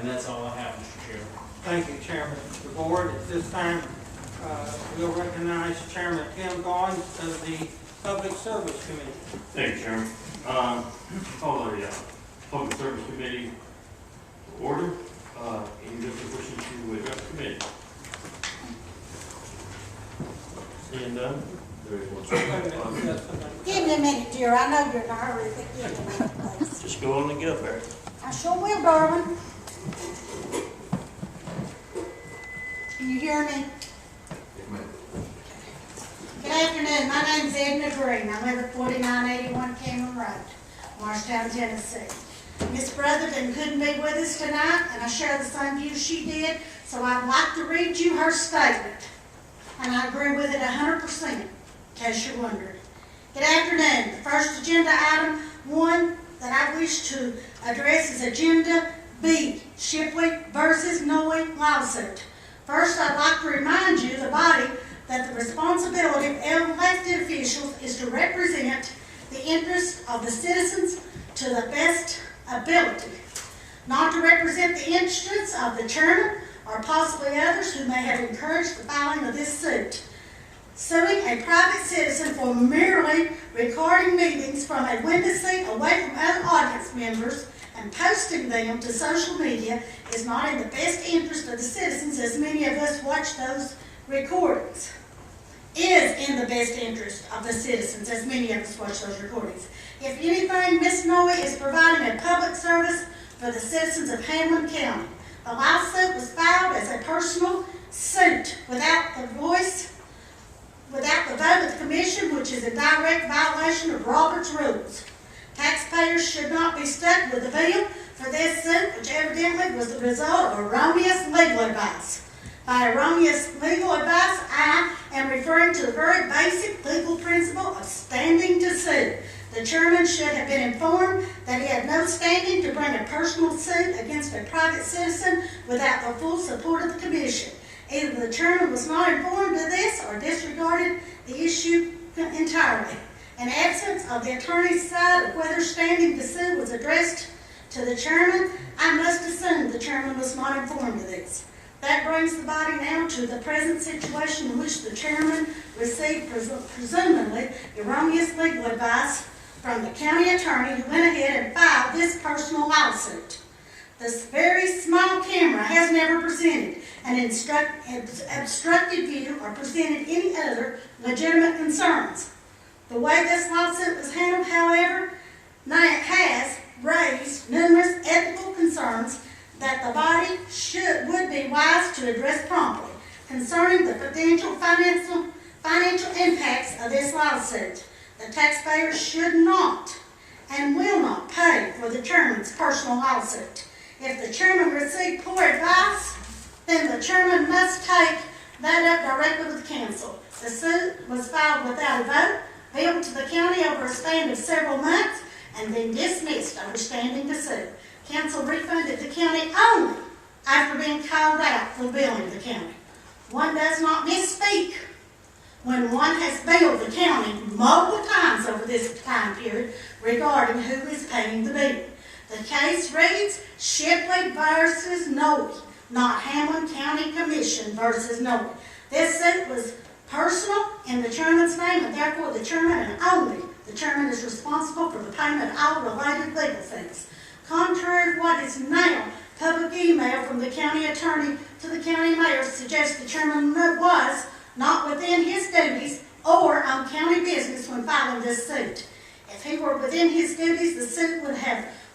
And that's all I have, Mr. Chairman. Thank you, Chairman. The board, at this time, will recognize Chairman Tim Gordon of the Public Service Committee. Thank you, Chairman. Call the Public Service Committee to order. Any different wishes to address the committee? Seeing none, there is one. Give me a minute, dear. I know you're in a hurry, but give me a minute, please. Just go on and get up there. I sure will, darling. Can you hear me? Good afternoon. My name's Edna Greene. I live at 4981 Cameron Road, Marshtown, Tennessee. Miss Brotherton couldn't be with us tonight, and I share the same views she did, so I'd like to read you her statement. And I agree with it 100%, in case you're wondering. Good afternoon. The first agenda item, one that I wish to address is Agenda B, Shipley versus Noe lawsuit. First, I'd like to remind you, the body, that the responsibility of elected officials is to represent the interests of the citizens to the best ability, not to represent the interests of the chairman or possibly others who may have encouraged the filing of this suit. Suing a private citizen for merely recording meetings from a window seat away from other audience members and posting them to social media is not in the best interest of the citizens, as many of us watch those recordings. Is in the best interest of the citizens, as many of us watch those recordings. If anything, Ms. Noe is providing a public service for the citizens of Hamlin County. The lawsuit was filed as a personal suit without the vote of the commission, which is a direct violation of Robert's rules. Taxpayers should not be stuck with the bill for this suit, which evidently was the result of erroneous legal advice. By erroneous legal advice, I am referring to the very basic legal principle of standing to sue. The chairman should have been informed that he had no standing to bring a personal suit against a private citizen without the full support of the commission. Either the chairman was not informed of this or disregarded the issue entirely. In absence of the attorney's side of whether standing to sue was addressed to the chairman, I must assume the chairman was not informed of this. That brings the body now to the present situation in which the chairman received presumably erroneous legal advice from the county attorney who went ahead and filed this personal lawsuit. This very small camera has never presented an obstructed view or presented any other legitimate concerns. The way this lawsuit was handled, however, now it has raised numerous ethical concerns that the body would be wise to address promptly concerning the potential financial impacts of this lawsuit. The taxpayers should not and will not pay for the chairman's personal lawsuit. If the chairman received poor advice, then the chairman must take that up directly with council. The suit was filed without a vote, billed to the county over a span of several months, and then dismissed over standing to sue. Council refunded the county only after being called out for billing the county. One does not misspeak when one has billed the county multiple times over this time period regarding who is paying the bill. The case reads Shipley versus Noe, not Hamlin County Commission versus Noe. This suit was personal in the chairman's name, and therefore the chairman and only the chairman is responsible for the payment of all related legal fees. Contrary to what is now public email from the county attorney to the county mayor suggests the chairman was not within his duties or on county business when filing this suit. If he were within his duties, the suit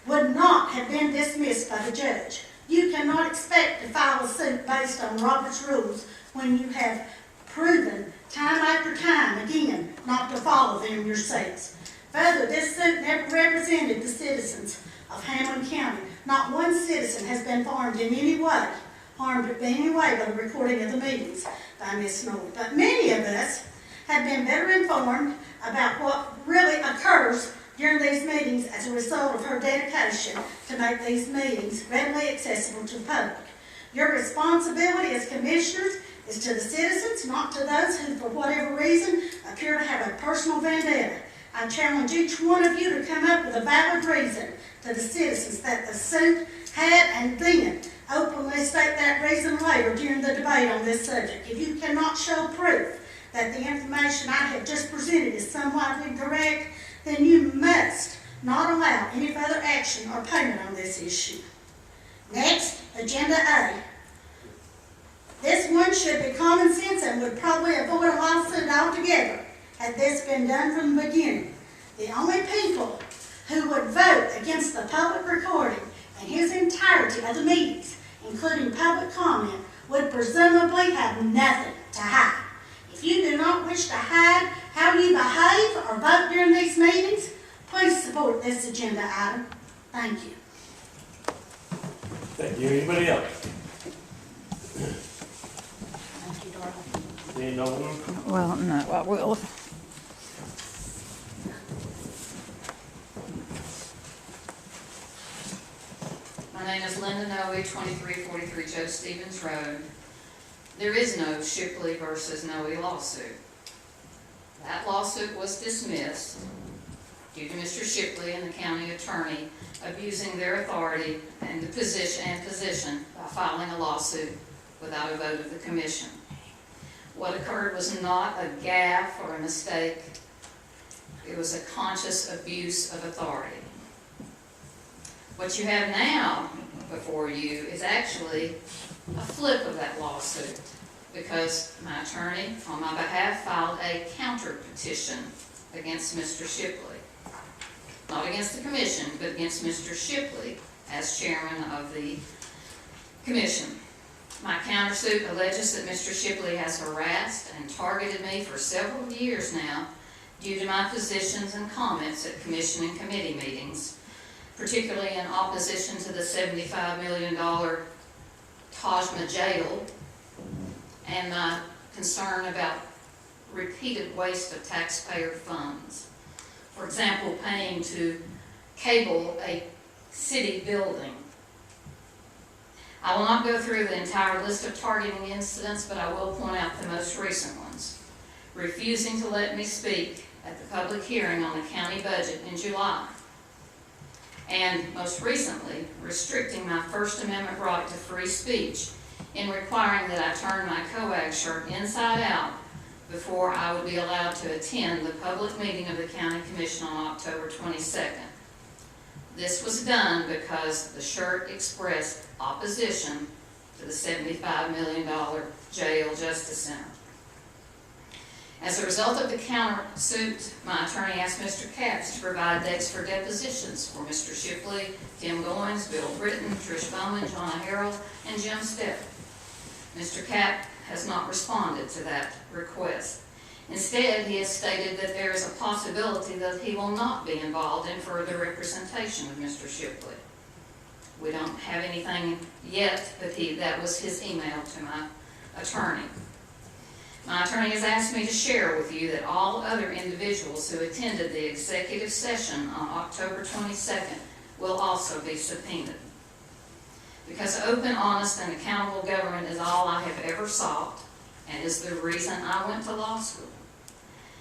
would not have been dismissed by the judge. You cannot expect to file a suit based on Robert's rules when you have proven time after time again not to follow them yourselves. Further, this suit never represented the citizens of Hamlin County. Not one citizen has been harmed in any way by the recording of the meetings by Ms. Noe. But many of us have been better informed about what really occurs during these meetings as a result of her dedication to make these meetings readily accessible to the public. Your responsibility as commissioners is to the citizens, not to those who, for whatever reason, appear to have a personal vendetta. I challenge each one of you to come up with a valid reason to the citizens that the suit had and then openly state that reason later during the debate on this subject. If you cannot show proof that the information I have just presented is somewhat incorrect, then you must not allow any further action or payment on this issue. Next, Agenda A. This one should be common sense and would probably avoid a lawsuit altogether had this been done from the beginning. The only people who would vote against the public recording and his entirety of the meetings, including public comment, would presumably have nothing to hide. If you do not wish to hide how you behave or vote during these meetings, please support this agenda item. Thank you. Thank you. Anybody else? Thank you, darling. Any no one? Well, no, I will. My name is Linda Noe, 2343 Joe Stevens Road. There is no Shipley versus Noe lawsuit. That lawsuit was dismissed due to Mr. Shipley and the county attorney abusing their authority and position by filing a lawsuit without a vote of the commission. What occurred was not a gaffe or a mistake. It was a conscious abuse of authority. What you have now before you is actually a flip of that lawsuit, because my attorney on my behalf filed a counter petition against Mr. Shipley. Not against the commission, but against Mr. Shipley as chairman of the commission. My countersuit alleges that Mr. Shipley has harassed and targeted me for several years now due to my positions and comments at commission and committee meetings, particularly in opposition to the $75 million Tajma jail and my concern about repeated waste of taxpayer funds. For example, paying to cable a city building. I will not go through the entire list of targeting incidents, but I will point out the most recent ones. Refusing to let me speak at the public hearing on the county budget in July. And most recently, restricting my First Amendment right to free speech in requiring that I turn my coag shirt inside out before I would be allowed to attend the public meeting of the County Commission on October 22nd. This was done because the shirt expressed opposition to the $75 million jail justice center. As a result of the countersuit, my attorney asked Mr. Capps to provide dates for depositions for Mr. Shipley, Tim Goins, Bill Britton, Trish Bowman, John Harrell, and Jim Stepp. Mr. Capps has not responded to that request. Instead, he has stated that there is a possibility that he will not be involved in further representation of Mr. Shipley. We don't have anything yet, but that was his email to my attorney. My attorney has asked me to share with you that all other individuals who attended the executive session on October 22nd will also be subpoenaed. Because open, honest, and accountable government is all I have ever sought, and is the reason I went to law school.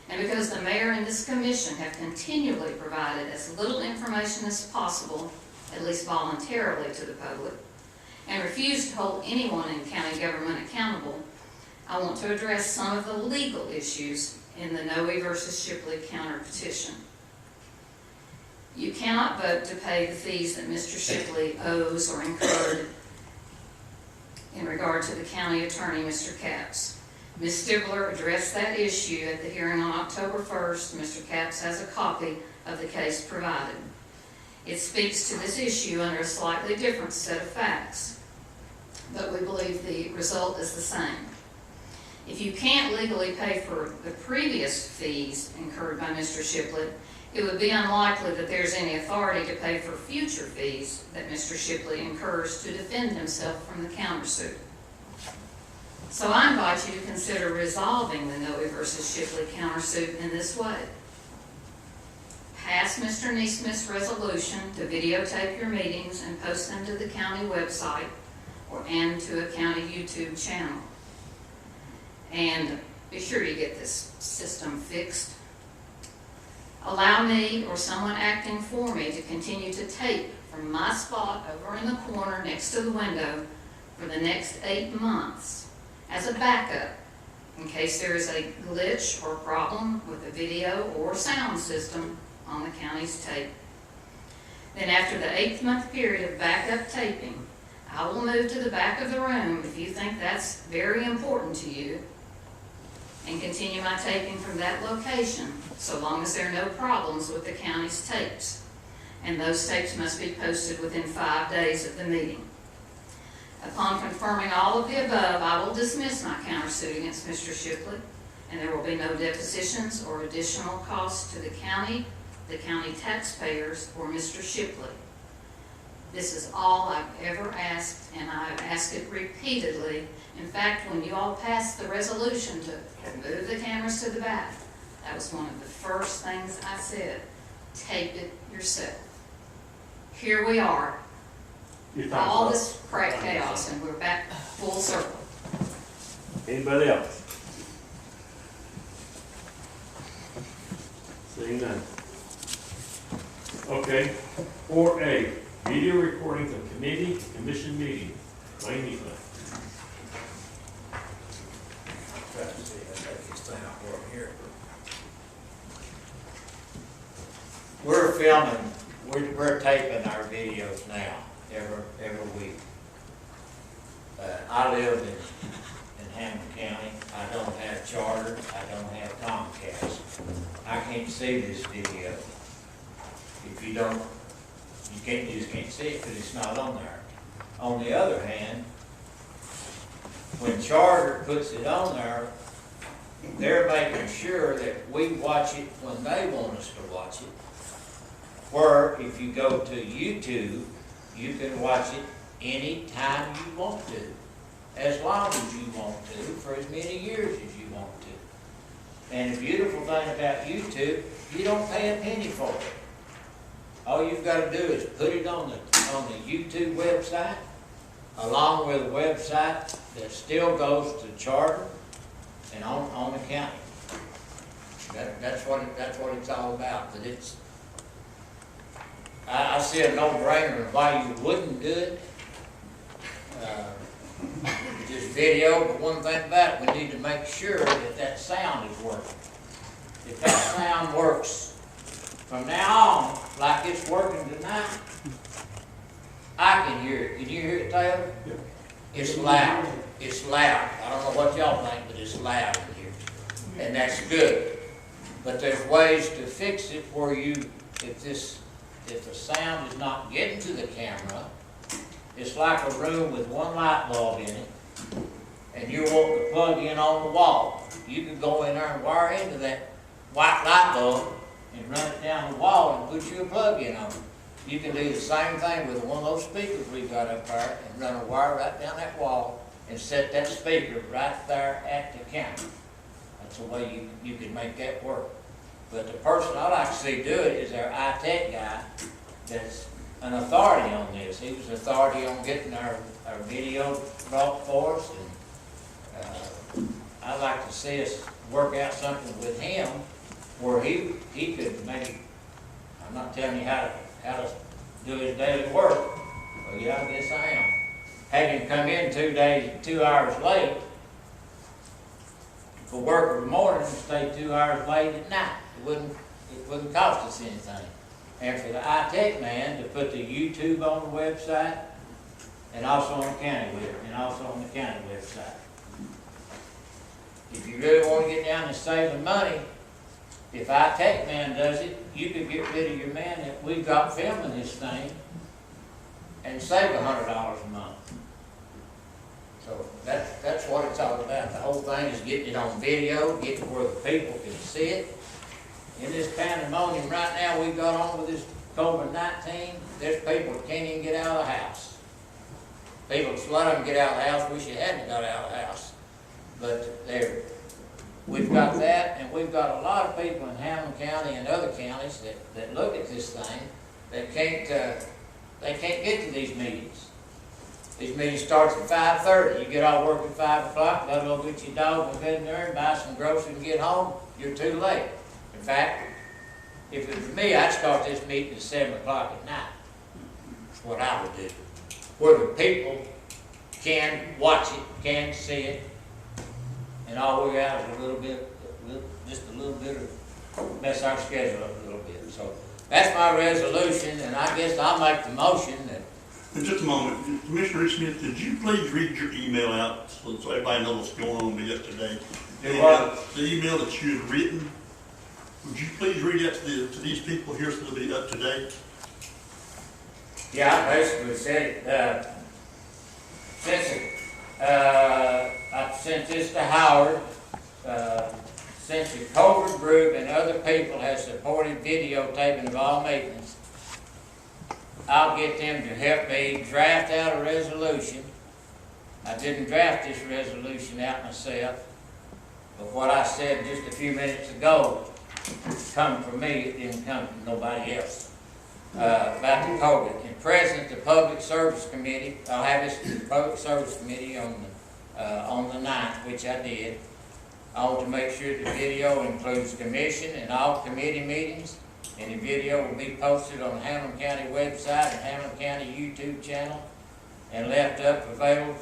And because the mayor and this commission have continually provided as little information as possible, at least voluntarily, to the public, and refused to hold anyone in county government accountable, I want to address some of the legal issues in the Noe versus Shipley counter petition. You cannot vote to pay the fees that Mr. Shipley owes or incurred in regard to the county attorney, Mr. Capps. Ms. Stibler addressed that issue at the hearing on October 1st. Mr. Capps has a copy of the case provided. It speaks to this issue under a slightly different set of facts, but we believe the result is the same. If you can't legally pay for the previous fees incurred by Mr. Shipley, it would be unlikely that there's any authority to pay for future fees that Mr. Shipley incurs to defend himself from the countersuit. So I invite you to consider resolving the Noe versus Shipley countersuit in this way. Pass Mr. NeSmith's resolution to videotape your meetings and post them to the county website and to a county YouTube channel. And be sure you get this system fixed. Allow me or someone acting for me to continue to tape from my spot over in the corner next to the window for the next 8 months as a backup in case there is a glitch or problem with the video or sound system on the county's tape. Then after the 8th month period of backup taping, I will move to the back of the room if you think that's very important to you, and continue my taping from that location so long as there are no problems with the county's tapes. And those tapes must be posted within 5 days of the meeting. Upon confirming all of the above, I will dismiss my countersuit against Mr. Shipley, and there will be no depositions or additional costs to the county taxpayers, or Mr. Shipley. This is all I've ever asked, and I've asked it repeatedly. In fact, when you all passed the resolution to move the cameras to the back, that was one of the first things I said. Tape it yourself. Here we are, all this crack chaos, and we're back full circle. Anybody else? Seeing none. Okay, 4A, video recordings of committee and commission meetings. Wayne NeSmith. Try to see how to make this thing out work here. We're filming, we're taping our videos now, every week. I live in Hamilton County. I don't have charter, I don't have Comcast. I can't see this video. If you don't, you just can't see it because it's not on there. On the other hand, when charter puts it on there, they're making sure that we watch it when they want us to watch it. Where if you go to YouTube, you can watch it any time you want to, as long as you want to, for as many years as you want to. And the beautiful thing about YouTube, you don't pay a penny for it. All you've got to do is put it on the YouTube website, along with a website that still goes to charter and on the county. That's what it's all about. But it's, I see a no-brainer of why you wouldn't do it. Just video, but one thing about it, we need to make sure that that sound is working. If that sound works from now on, like it's working tonight, I can hear it. Can you hear it, Taylor? Yeah. It's loud. It's loud. I don't know what y'all think, but it's loud in here. And that's good. But there's ways to fix it where you, if the sound is not getting to the camera, it's like a room with one light bulb in it, and you're wanting to plug in on the wall. You can go in there and wire into that white light bulb and run it down the wall and put you a plug in on it. You can do the same thing with one of those speakers we've got up there and run a wire right down that wall and set that speaker right there at the counter. That's the way you can make that work. But the person I like to see do it is our IT guy that's an authority on this. He was an authority on getting our video brought for us, and I'd like to see us work out something with him where he could maybe, I'm not telling you how to do his daily work, but yeah, I guess I am. Have him come in 2 hours late for work in the morning and stay 2 hours late at night. It wouldn't cost us anything. And for the IT man to put the YouTube on the website and also on the county website. If you really want to get down and save the money, if IT man does it, you could get rid of your man that we've got filming this thing and save $100 a month. So that's what it's all about. The whole thing is getting it on video, getting it where the people can see it. In this pandemonium right now we've got on with this COVID-19, there's people that can't even get out of the house. People just let them get out of the house, wish they hadn't got out of the house. But we've got that, and we've got a lot of people in Hamilton County and other counties that look at this thing that can't get to these meetings. These meetings start at 5:30. You get all work at 5 o'clock, gotta go get your dog and get in there and buy some groceries and get home, you're too late. In fact, if it was me, I'd start this meeting at 7 o'clock at night. That's what I would do. Where the people can watch it, can see it, and all we got is just a little bit of mess our schedule up a little bit. So that's my resolution, and I guess I'll make the motion that. In just a moment, Commissioner Smith, could you please read your email out so everybody knows what's going on with you today? Do what? The email that you had written, would you please read that to these people here so they'll be up to date? Yeah, I basically said, I sent this to Howard, since the Covert Group and other people have supported videotaping of all meetings, I'll get them to help me draft out a resolution. I didn't draft this resolution out myself, but what I said just a few minutes ago come from me, it didn't come from nobody else. About the COVID. And present the Public Service Committee, I'll have this to the Public Service Committee on the 9th, which I did. I want to make sure the video includes commission and all committee meetings, and the video will be posted on the Hamilton County website and Hamilton County YouTube channel, and left up available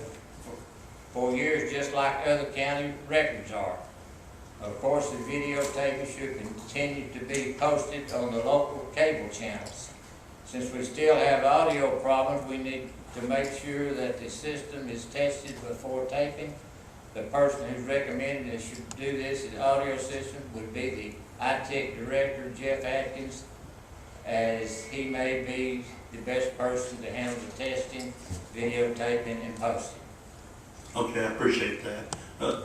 for years, just like other county records are. Of course, the videotaping should continue to be posted on the local cable channels. Since we still have audio problems, we need to make sure that the system is tested before taping. The person who's recommended that should do this, the audio system, would be the ITech director, Jeff Atkins, as he may be the best person to handle the testing, videotaping, and posting. Okay, I appreciate that.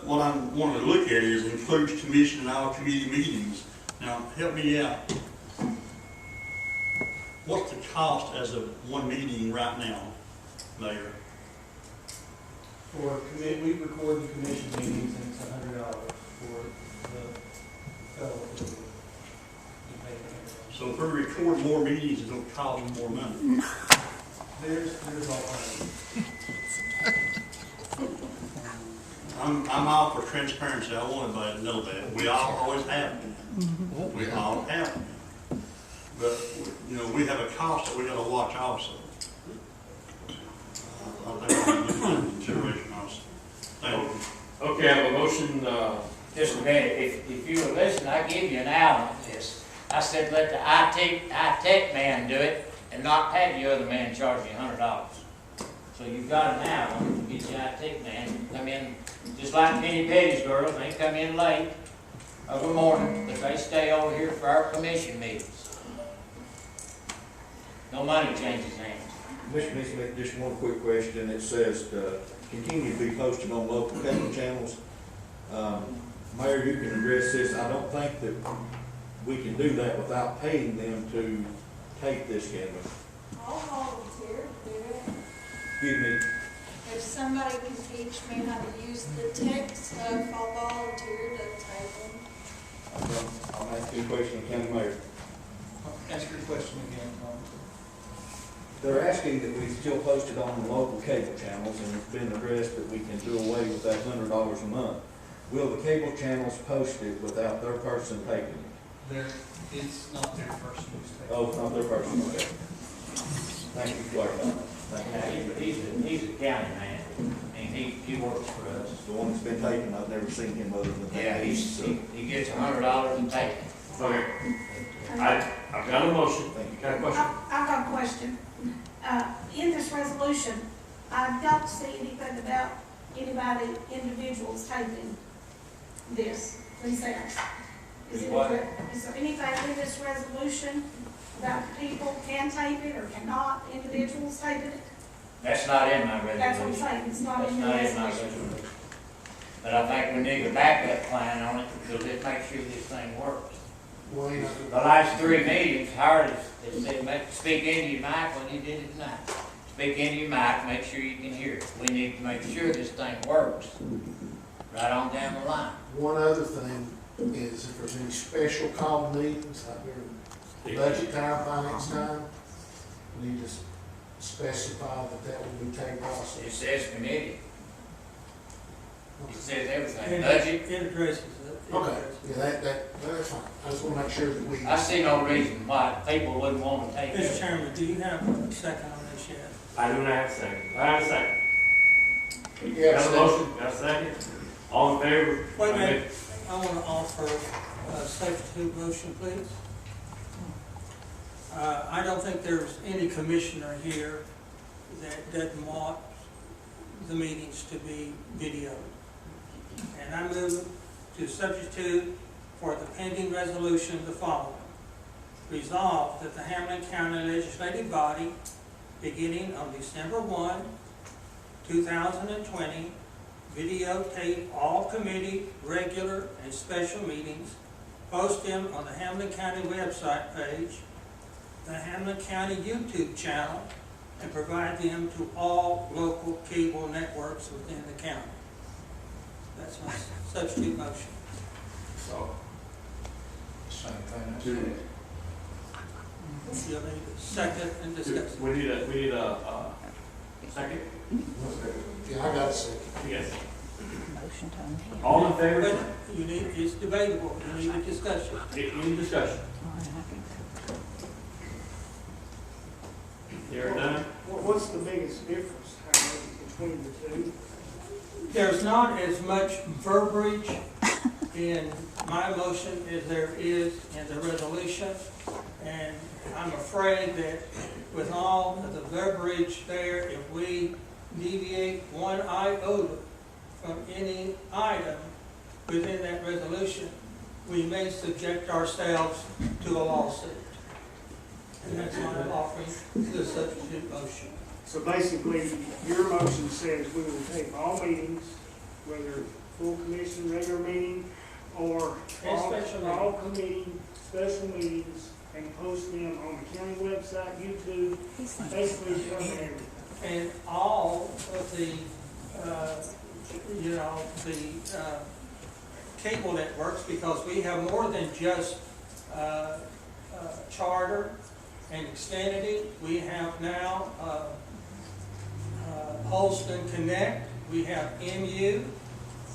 What I wanted to look at is includes commission and all committee meetings. Now, help me out. What's the cost as of one meeting right now, Mayor? We record the commission meetings, and it's $100 for the fellow who pay $100. So if we record more meetings, it don't cost more money. There's all I'm all for transparency. I want everybody to know that. We all always have been. We all have been. But, you know, we have a cost that we gotta watch also. I think we need to take that into consideration also. Thank you. Okay, I have a motion, Just a minute, if you would listen, I give you an hour on this. I said let the ITech man do it and not have the other man charge you $100. So you've got an hour to get the ITech man to come in, just like Penny Petty's girls, they come in late of a morning, but they stay over here for our commission meetings. No money changes hands. Mr. NeSmith, just one quick question. It says continue to be posted on local cable channels. Mayor, you can address this. I don't think that we can do that without paying them to take this camera. I'll volunteer to do it. Excuse me. If somebody can teach me how to use the tech stuff, I'll volunteer to take them. I'll ask you a question, County Mayor. Ask your question again, Tom. They're asking that we still post it on the local cable channels, and it's been addressed that we can do away with that $100 a month. Will the cable channels post it without their person taking it? It's not their person who's taking it. Oh, it's not their person, okay. Thank you for clarifying that. Thank you. He's a county man, and he works for us. The one that's been taken, I've never seen him other than that. Yeah, he gets $100 and take it. okay, I've got a motion. Thank you. Got a question? I've got a question. In this resolution, I don't see anything about anybody, individuals taping this. Please say it. Is there anything in this resolution about people can tape it or cannot, individuals taping it? That's not in my resolution. That's what I'm saying, it's not in the That's not in my resolution. resolution. But I think we need a backup plan on it, because it makes sure this thing works. The last 3 meetings, Howard has said, speak into your mic when he did it tonight. Speak into your mic, make sure you can hear it. We need to make sure this thing works, right on down the line. One other thing is if there's any special call meetings, like during budget time, finance time, we need to specify that will be taken also. It says committee. It says everything, It budget. it addresses it. It Okay, addresses it. yeah, that's fine. I just want to make sure that we. I see no reason why people wouldn't want to take Mr. it. Chairman, do you have a second on this yet? I do not have a second. I have a second. Yes. Got a motion, got a second? All in favor? Wait a minute, I want to offer a substitute motion, please. I don't think there's any commissioner here that doesn't want the meetings to be videoed. And I move to substitute for the pending resolution the following. Resolved that the Hamilton County Legislative Body, beginning on December 1, 2020, videotape all committee, regular, and special meetings, post them on the Hamilton County website page, the Hamilton County YouTube channel, and provide them to all local cable networks within the county. That's my substitute motion. So, Same thing. You'll need a second and discuss. we need a second? Yeah, I got a second. Yes. All in favor? But you need, it's debatable, you need a discussion. Any discussion? Hearing none? What's the biggest difference, between the two? There's not as much verbiage in my motion as there is in the resolution. And I'm afraid that with all of the verbiage there, if we deviate one iota from any item within that resolution, we may subject ourselves to a lawsuit. And that's why I'm offering the substitute motion. So basically, your motion says we will take all meetings, whether full commission, regular meeting, or And special meeting. all committee, special meetings, and post them on the county website, YouTube, basically cover everything. And all of the, cable networks, because we have more than just Charter and Xfinity. We have now Holston Connect, we have MU,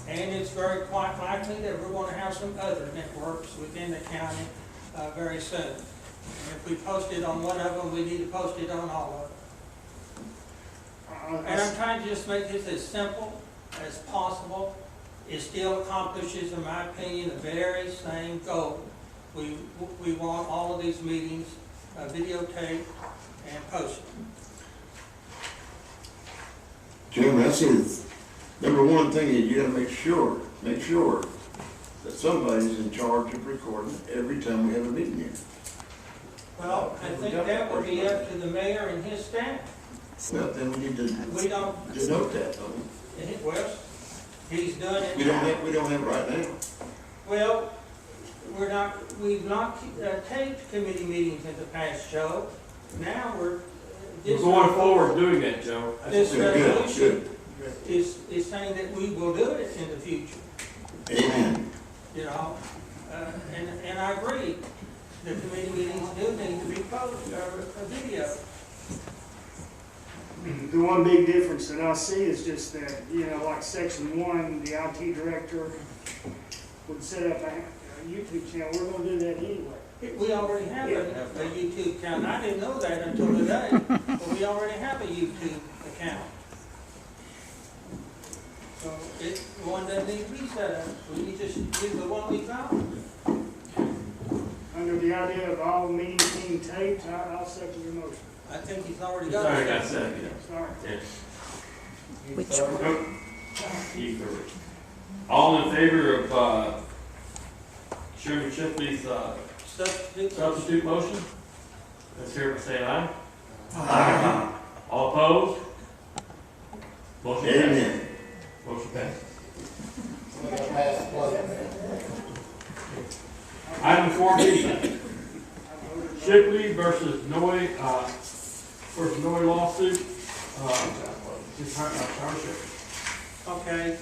and it's very quite likely that we're going to have some other networks within the county very soon. And if we post it on one of them, we need to post it on all of them. And I'm trying to just make this as simple as possible. It still accomplishes, in my opinion, the very same goal. We want all of these meetings videotaped and posted. Jim, that's his, number one thing is you gotta make sure that somebody's in charge of recording every time we have a meeting here. Well, I think that would be up to the mayor and his staff. Well, then we need to We don't, denote that, don't we? well, he's done it. We don't have it right now. Well, we've not taped committee meetings in the past, Joe. Now We're going forward doing that, Joe. This Good, resolution good. is saying that we will do it in the future, Amen. you know? And I agree, the committee meetings do need to be posted, or video. The one big difference that I see is just that, like section 1, the IT director would set up a YouTube channel. We're gonna do that anyway. We already have a YouTube account. I didn't know that until today, but we already have a YouTube account. So one doesn't need to be set up. We just use the one we found. Under the idea of all meetings being taped, I'll second your motion. I think he's already Sorry, got got it. second. Sorry. Yes. All in favor of Chairman Shipley's substitute motion? Let's hear it, say aye. Aye. All opposed? Motion passes. Amen. Motion passes. We got Matt Blake. Item 4B, Shipley versus Noy lawsuit. Okay.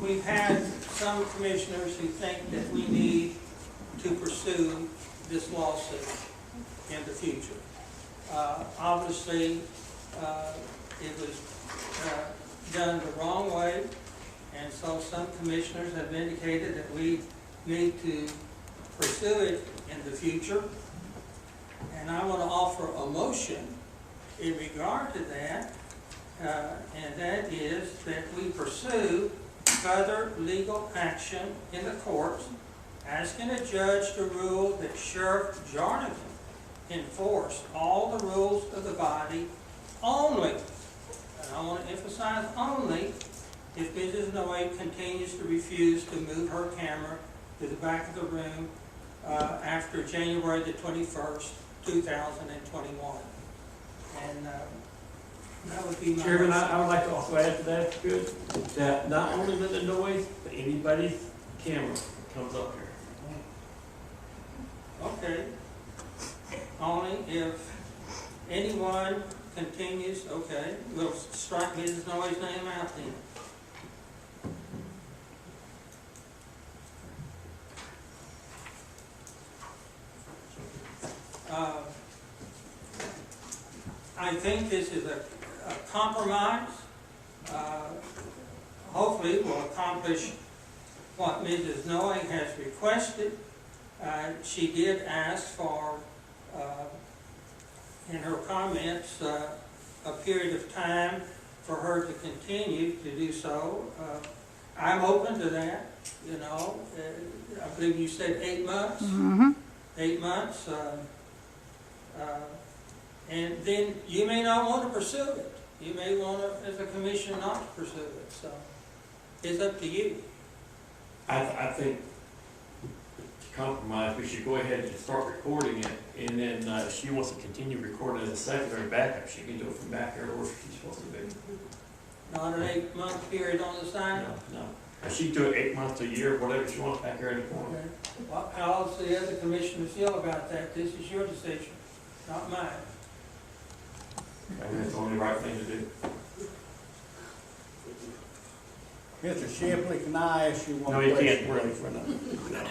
We've had some commissioners who think that we need to pursue this lawsuit in the future. Obviously, it was done the wrong way, and so some commissioners have indicated that we need to pursue it in the future. And I want to offer a motion in regard to that, and that is that we pursue further legal action in the courts, asking a judge to rule that Sheriff Jarnigan enforce all the rules of the body only, and I want to emphasize only, if Mrs. Noe continues to refuse to move her camera to the back of the room after January the 21st, 2021. And that would be my... Chairman, I would like to also add to that, if you could, that not only with the noise, but anybody's camera comes up here. Okay. Only if anyone continues, okay, we'll strike Mrs. Noe's name out then. I think this is a compromise. Hopefully will accomplish what Mrs. Noe has requested. She did ask for, in her comments, a period of time for her to continue to do so. I'm open to that, you know. I believe you said 8 months. 8 months. And then you may not want to pursue it. You may want to, as a commission, not to pursue it. So it's up to you. I think to compromise, we should go ahead and start recording it, and then if she wants to continue recording as a secondary backup, she can do it from back there where she's supposed to be. Not an 8-month period on the side? No. If she do it 8 months to a year, whatever she wants back there in the corner. Okay. Well, how does the other commissioners feel about that? This is your decision, not mine. And that's the only right thing to do. Mr. Shipley, can I ask you one No, question? you can't really for nothing. No.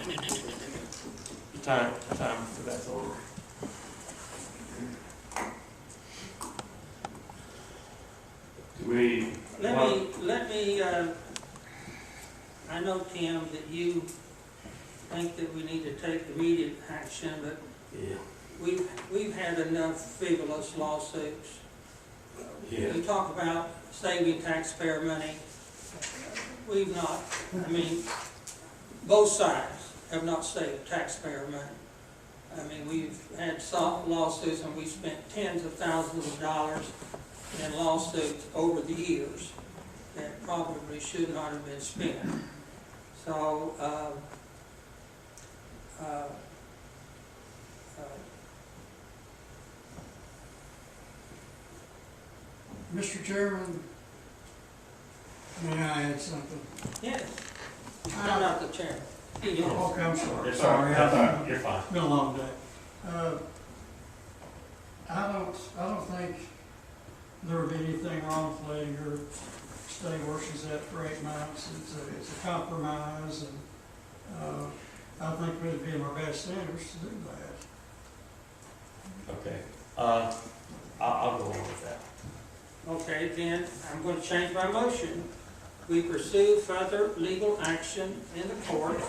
Time for that's over. Let me, I know, Tim, that you think that we need to take immediate action, but Yeah. we've had enough frivolous lawsuits. Yeah. We talk about saving taxpayer money. We've not, I mean, both sides have not saved taxpayer money. I mean, we've had some lawsuits and we've spent tens of thousands of dollars in lawsuits over the years that probably should not have been spent. So, Mr. Chairman, may I add something? yes, I'm not the chairman. He is. Okay, I'm sorry. It's all right. You're fine. Been a long day. I don't think there would be anything wrong with letting her stay where she's at for 8 months. It's a compromise, and I think it would be in our best interest to do that. Okay. I'll go along with that. Okay, then I'm going to change my motion. We pursue further legal action in the courts,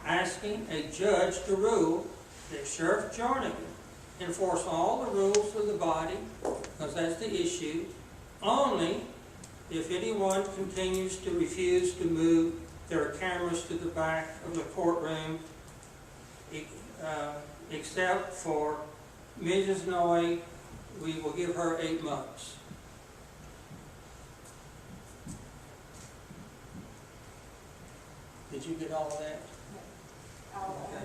asking a judge to rule that Sheriff Jarnigan enforce all the rules of the body, because that's the issue, only if anyone continues to refuse to move their cameras to the back of the courtroom, except for Mrs. Noe. We will give her 8 months. Did you get all of that? Okay.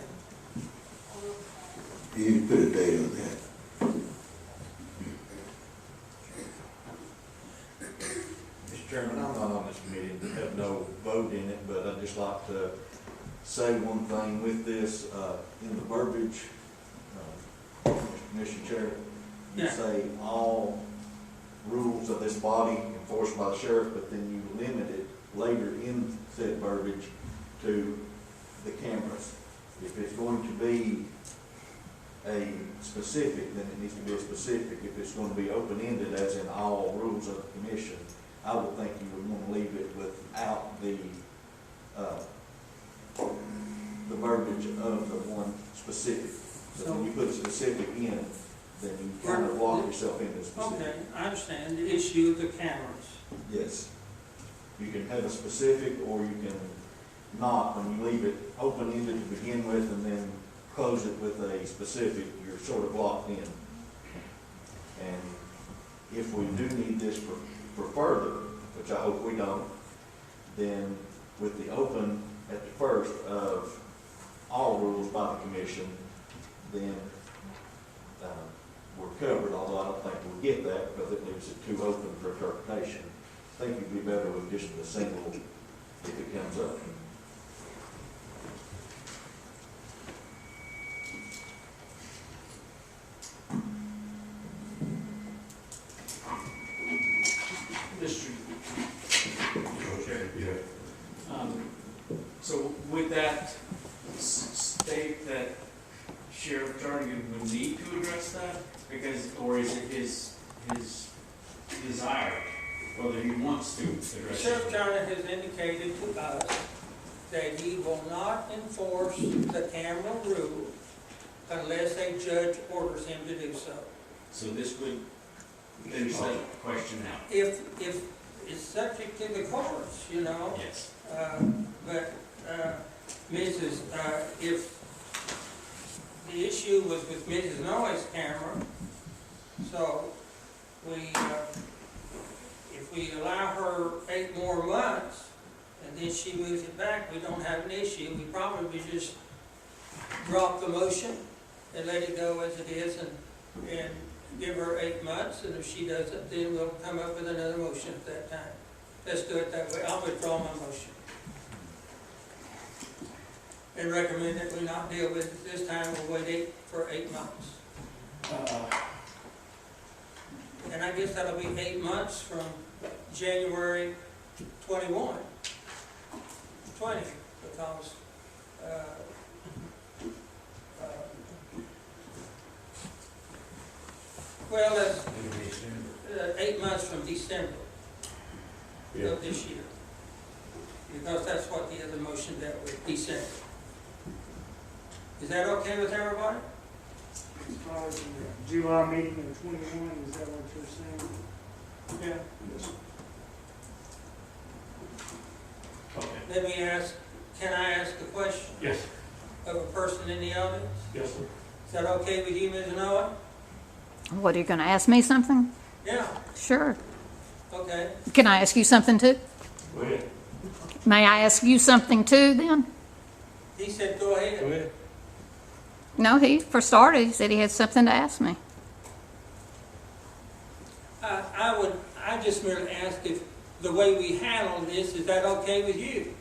You need to put a date on that. Mr. Chairman, I'm not on this committee and have no vote in it, but I'd just like to say one thing with this, in the verbiage, Mr. Chair, you Yeah. say all rules of this body enforced by the sheriff, but then you limit it later in said verbiage to the cameras. If it's going to be a specific, then it needs to be a specific. If it's going to be open-ended, as in all rules of the commission, I would think you would want to leave it without the verbiage of the one specific. So when you put a specific in, then you kind of lock yourself into specific. Okay, I understand the issue of the cameras. Yes. You can have a specific, or you can not. When you leave it open-ended to begin with and then close it with a specific, you're sort of locked in. And if we do need this for further, which I hope we don't, then with the open at the first of all rules by the commission, then we're covered, although I don't think we'll get that because it leaves it too open for interpretation. I think it'd be better with just a single if it comes up. So would that state that Sheriff Jarnigan would need to address that? Because, or is it his desire, whether he wants to address it? Sheriff Jarnigan has indicated to us that he will not enforce the camera rule unless a judge orders him to do so. So this would finish that question out? If it's subject to the courts, you know. Yes. But Mrs., if the issue was with Mrs. Noy's camera, so if we allow her 8 more months and then she moves it back, we don't have an issue. We probably just drop the motion and let it go as it is and give her 8 months, and if she doesn't, then we'll come up with another motion at that time. Let's do it that way. I'll withdraw my motion. And recommend that we not deal with it this time, we'll wait for 8 months. And I guess that'll be 8 months from January 20, because well, that's 8 months from December of this year. Because that's what the other motion dealt with, December. Is that okay with everybody? As far as the July meeting in 21, is that what you're saying? Yeah. Okay. Let me ask, can I ask a question Yes. of a person in the audience? Yes, sir. Is that okay with you, Ms. Noah? What, are you going to ask me something? Yeah, Sure. okay. Can I ask you something too? Go ahead. May I ask you something too then? He said, go ahead. Go ahead. No, for starters, he said he had something to ask me. I just merely asked if the way we handle this, is that okay with you?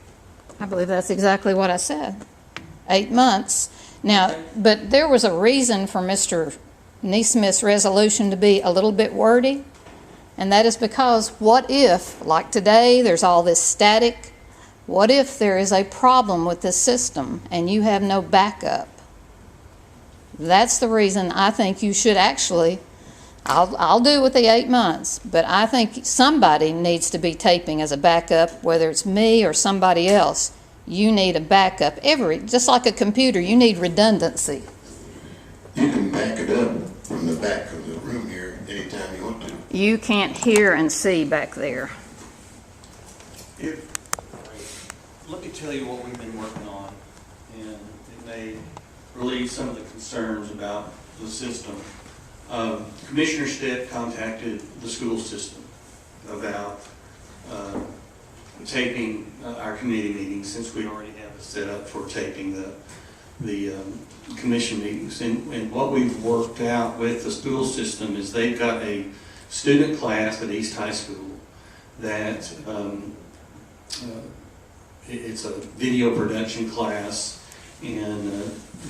I believe that's exactly what I said. 8 months. Now, but there was a reason for Mr. NeSmith's resolution to be a little bit wordy, and that is because what if, like today, there's all this static, what if there is a problem with this system and you have no backup? That's the reason I think you should actually, I'll do it with the 8 months, but I think somebody needs to be taping as a backup, whether it's me or somebody else. You need a backup. Just like a computer, you need redundancy. You can back it up from the back of the room here anytime you want to. You can't hear and see back there. Let me tell you what we've been working on, and it may relieve some of the concerns about the system. Commissioner Stitt contacted the school system about taping our committee meetings, since we already have it set up for taping the commission meetings. And what we've worked out with the school system is they've got a student class at East High School that it's a video production class, and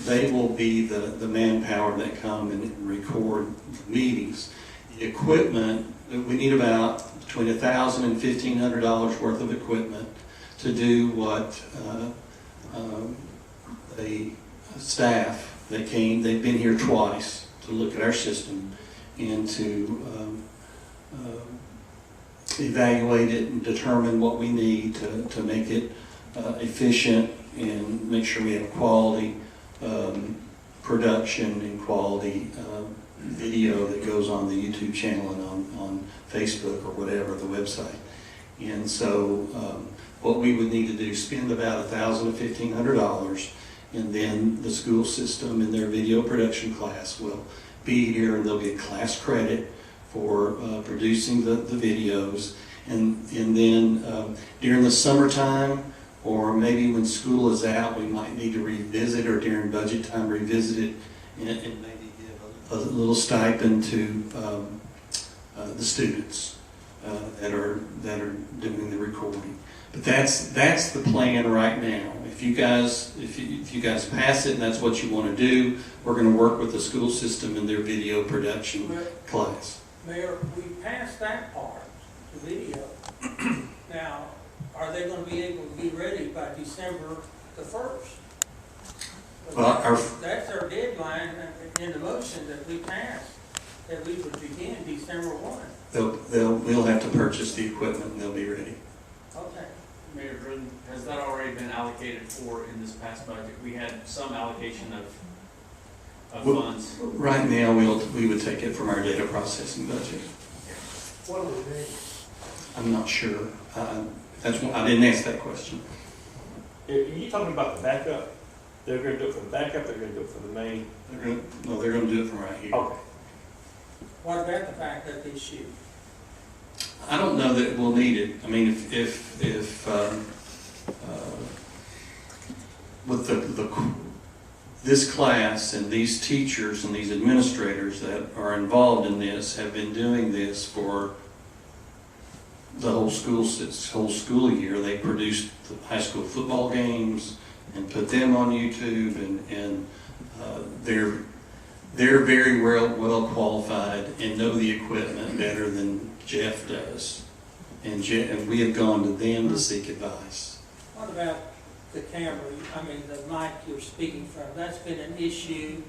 they will be the manpower that come and record meetings. The equipment, we need about between $1,000 and $1,500 worth of equipment to do what the staff that came, they've been here twice to look at our system and to evaluate it and determine what we need to make it efficient and make sure we have quality production and quality video that goes on the YouTube channel and on Facebook or whatever, the website. And so what we would need to do is spend about $1,000 to $1,500, and then the school system and their video production class will be here, and they'll get class credit for producing the videos. And then during the summertime, or maybe when school is out, we might need to revisit, or during budget time revisit it, and maybe give a little stipend to the students that are doing the recording. But that's the plan right now. If you guys pass it and that's what you want to do, we're going to work with the school system in their video production class. Mayor, we passed that part, the video. Now, are they going to be able to be ready by December the 1st? Well, That's our deadline in the motion that we passed, that we would begin December 1. We'll have to purchase the equipment and they'll be ready. Okay. Mayor Gruden, has that already been allocated for in this past budget? We had some allocation of funds. Right now, we would take it from our data processing budget. What do we need? I'm not sure. That's why I didn't ask that question. Are you talking about the backup? They're gonna do it for the backup, they're gonna do it for the main? They're going to do it from right here. Okay. What about the fact that they shoot? I don't know that we'll need it. I mean, if with this class and these teachers and these administrators that are involved in this have been doing this for the whole school year. They produced the high school football games and put them on YouTube, and they're very well qualified and know the equipment better than Jeff does. And we have gone to them to seek advice. What about the camera, the mic you're speaking from? That's been an issue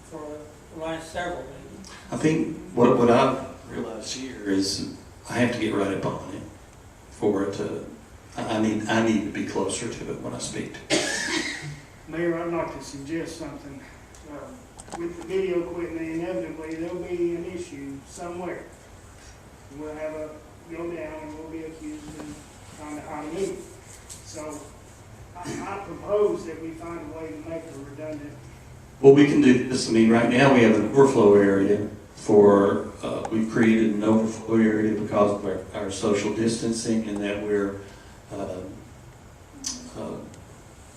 for the last several meetings. I think what I've realized here is I have to get right up on it for it to, I need to be closer to it when I speak to it. Mayor, I'd like to suggest something. With the video equipment, inevitably, there'll be an issue somewhere. We'll have a go down and we'll be accused of trying to hide a meeting. So I propose that we find a way to make it redundant. Well, we can do this. I mean, right now we have an overflow area for, we've created an overflow area because of our social distancing, and that we're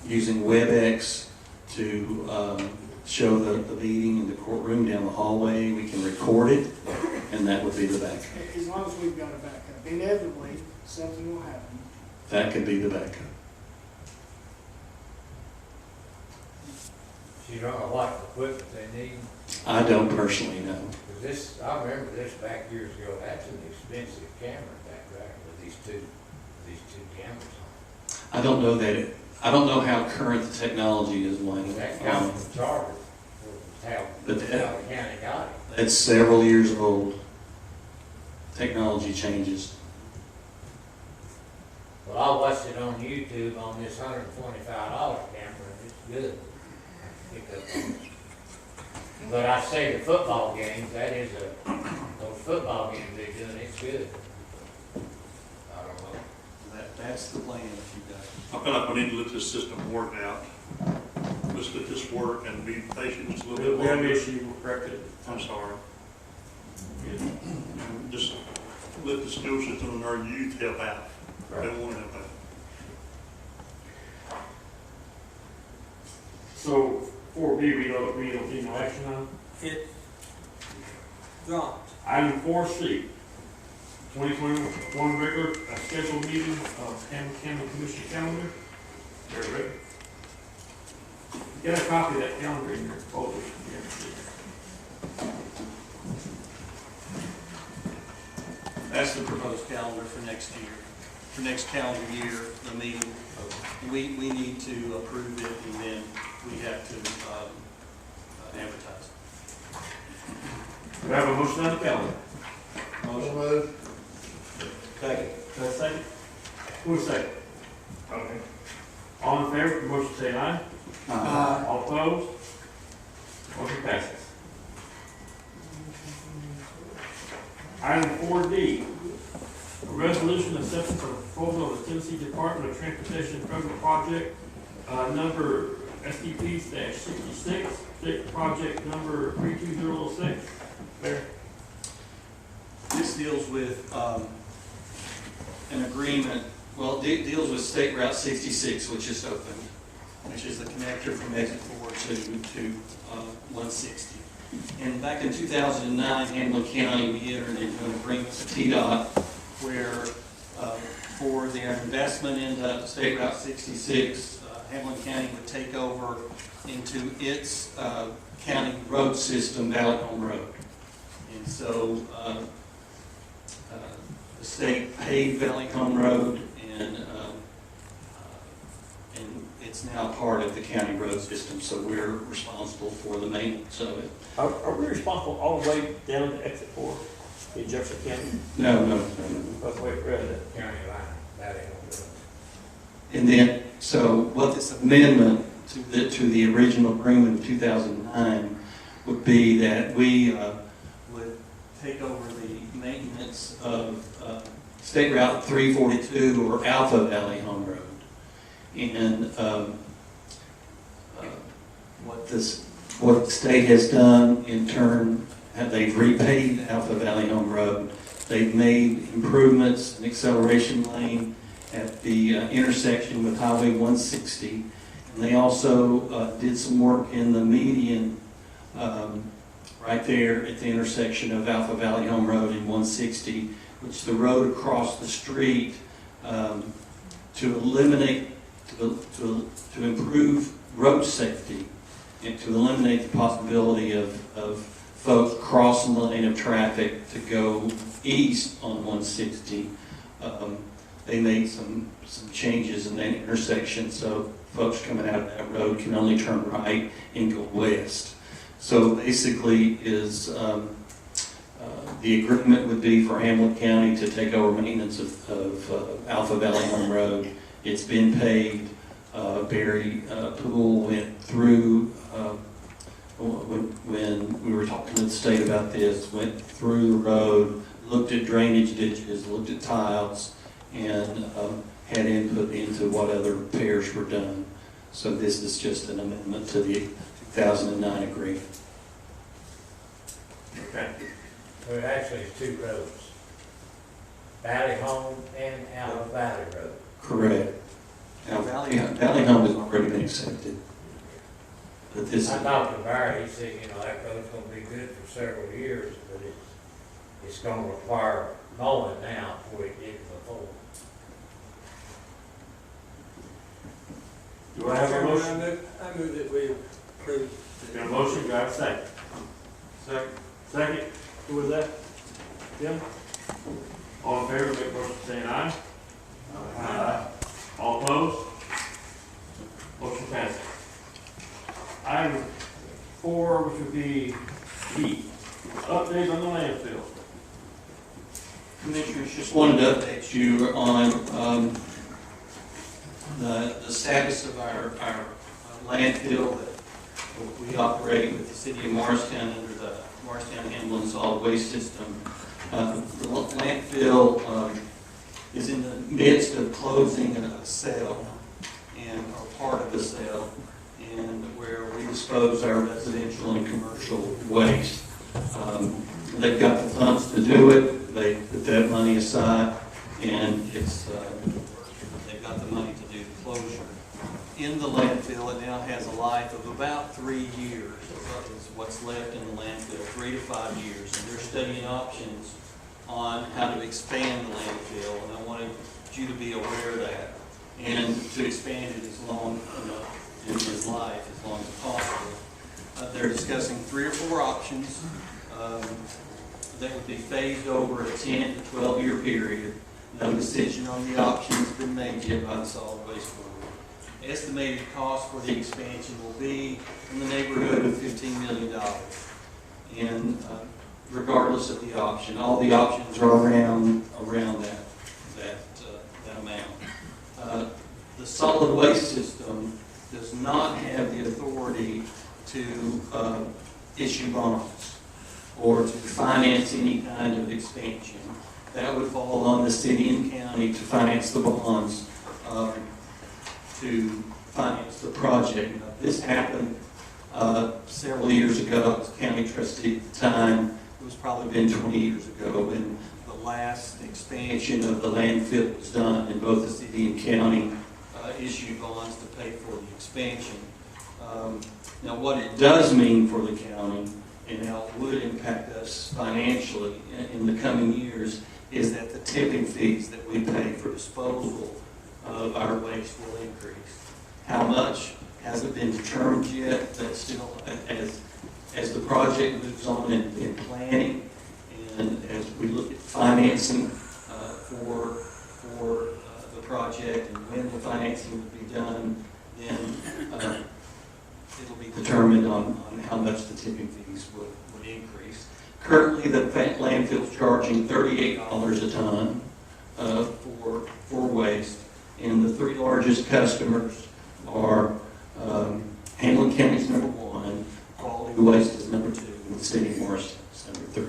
using WebEx to show the meeting in the courtroom down the hallway. We can record it, and that would be the backup. As long as we've got a backup. Inevitably, something will happen. That could be the backup. You don't know what equipment they need? I don't personally know. I remember this back years ago. That's an expensive camera back there with these two cameras on. I don't know that. I don't know how current the technology is, Wayne. That comes from charter. How the county got it. It's several years old. Technology changes. Well, I watched it on YouTube on this $125 camera, and it's good. But I say the football games, those football games they're doing, it's good. I don't know. That's the plan if you guys. I feel like we need to let this system work out. Let's let this work and be patient just a little bit We have an longer. issue, we'll correct it. I'm sorry. Just let the school system and our youth help out. They want to help out. So, 4B, we don't need no action on. It dropped. Item 4C, 2021 regular scheduled meeting of Campbell County Commission calendar. There, Rick. Get a copy of that calendar in your folder. That's the proposed calendar for next year. For next calendar year, the meeting, we need to approve it, and then we have to advertise. We have a motion on the calendar. Motion moved. Second. Second? Who's second? Okay. All in favor of the motion, say aye. All opposed? Motion passes. Item 4D, a resolution accepting the proposal of the Tennessee Department of Transportation Program Project, number SDP/66, project number 32006. Mayor. This deals with an agreement, well, it deals with State Route 66, which is open, which is the connector from exit 4 to 160. And back in 2009, Hamlin County, we entered into an agreement with TDOT where for their investment into State Route 66, Hamlin County would take over into its county road system, Valley Home Road. And so the state paid Valley Home Road, and it's now part of the county road system, so we're responsible for the maintenance of it. Are we responsible all the way down to exit 4 in Jefferson County? No. That's the way it read it. County line, that ain't gonna do it. And then, so what this amendment to the original agreement of 2009 would be that we would take over the maintenance of State Route 342 or Alpha Valley Home Road. And what the state has done in turn, they've repaid Alpha Valley Home Road. They've made improvements in acceleration lane at the intersection with Highway 160. And they also did some work in the median right there at the intersection of Alpha Valley Home Road and 160, which the road across the street to eliminate, to improve road safety and to eliminate the possibility of folks crossing the lane of traffic to go east on 160. They made some changes in that intersection, so folks coming out of that road can only turn right and go west. So basically is the agreement would be for Hamlin County to take over maintenance of Alpha Valley Home Road. It's been paid. Barry Poole went through, when we were talking to the state about this, went through the road, looked at drainage ditches, looked at tiles, and had input into what other repairs were done. So this is just an amendment to the 2009 agreement. Okay. So it actually is two roads. Valley Home and Alpha Valley Road. Correct. Now, Valley Home has already been accepted. But this I talked to Barry, he said, you know, that road's gonna be good for several years, but it's gonna require mowing now before it did before. Do I have a motion? I move that we approve. Got a motion, do I have a second? Second. Who was that? Jim? All in favor, make motion saying aye. Aye. All opposed? Motion passes. Item 4, which would be B, update on the landfill. Commissioners, just wanted to update you on the status of our landfill that we operate with the city of Morristown under the Morristown Hamlin Solid Waste System. The landfill is in the midst of closing a cell or part of the cell, and where we dispose our residential and commercial waste. They've got the funds to do it. They put that money aside, and they've got the money to do the closure. In the landfill, it now has a life of about 3 years, is what's left in the landfill, 3 to 5 years. And they're studying options on how to expand the landfill, and I wanted you to be aware of that, and to expand it as long in his life, as long as possible. They're discussing 3 or 4 options that would be phased over a 10 to 12 year period. No decision on the options has been made yet by the Solid Waste Board. Estimated cost for the expansion will be in the neighborhood of $15 million. And regardless of the option, all the options are around that amount. The solid waste system does not have the authority to issue bonds or to finance any kind of expansion. would fall on the city and county to finance the bonds, to finance the project. Now, this happened several years ago. I was county trustee at the time. It was probably been 20 years ago when the last expansion of the landfill was done, and both the city and county issued bonds to pay for the expansion. Now, what it does mean for the county, and how it would impact us financially in the coming years, is that the tipping fees that we pay for disposal of our waste will increase. How much hasn't been determined yet. That's still, as the project moves on in planning, and as we look at financing for the project and when the financing will be done, then it'll be determined on how much the tipping fees would increase. Currently, the landfill is charging $38 a ton for waste, and the three largest customers are Hamlin County's number 1, Quality Waste is number 2, and the City of Morris is number 3.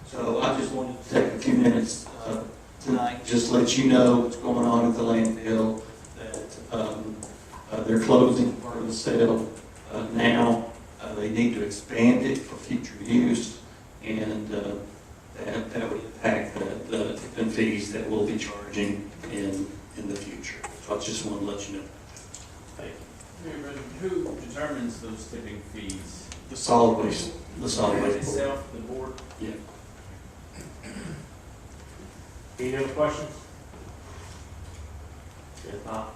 So I just wanted to take a few minutes tonight, just let you know what's going on at the landfill, that they're closing part of the sale now. They need to expand it for future use, and that would impact the tipping fees that we'll be charging in the future. So I just want to let you know. Thank you. Mayor President, who determines those tipping fees? The solid waste board. Itself, the board? Yeah. Any other questions? If not,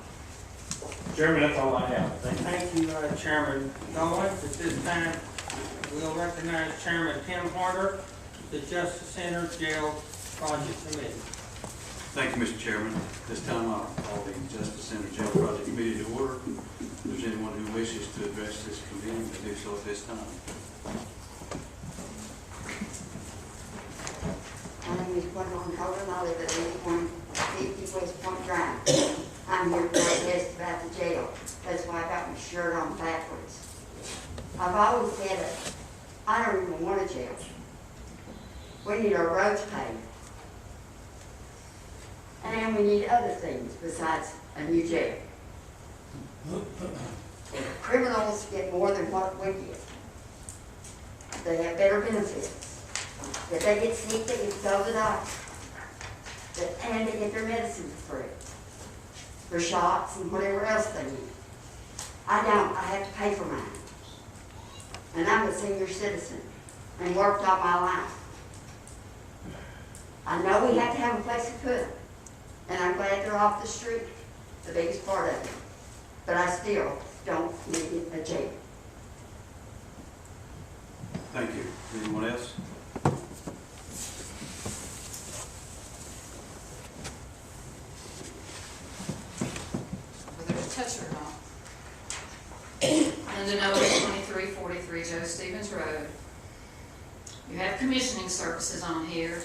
Chairman, that's all I have. Thank you. Thank you, Chairman Nolan. At this time, we'll recognize Chairman Tim Harder, the Justice Center Jail Project Committee. Thank you, Mr. Chairman. This time I'll call the Justice Center Jail Project Committee to order. If there's anyone who wishes to address this committee, they do so at this time. My name is Gwendolyn Holden. I live at 8150 West Point Drive. I'm here to protest about the jail. That's why I got my shirt on backwards. I've always said it. I don't even want a jail. We need our roads paved. And we need other things besides a new jail. Criminals get more than what we get. They have better benefits. If they get sick, they can go to the doctor. And they get their medicines free. Their shots and whatever else they need. I don't. I have to pay for mine. And I'm a senior citizen and worked all my life. I know we have to have a place to put them. And I'm glad they're off the street, the biggest part of it. But I still don't need a jail. Thank you. Anyone else? Whether to touch or not. Linda Nolan, 2343 Joe Stevens Road. You have commissioning services on here.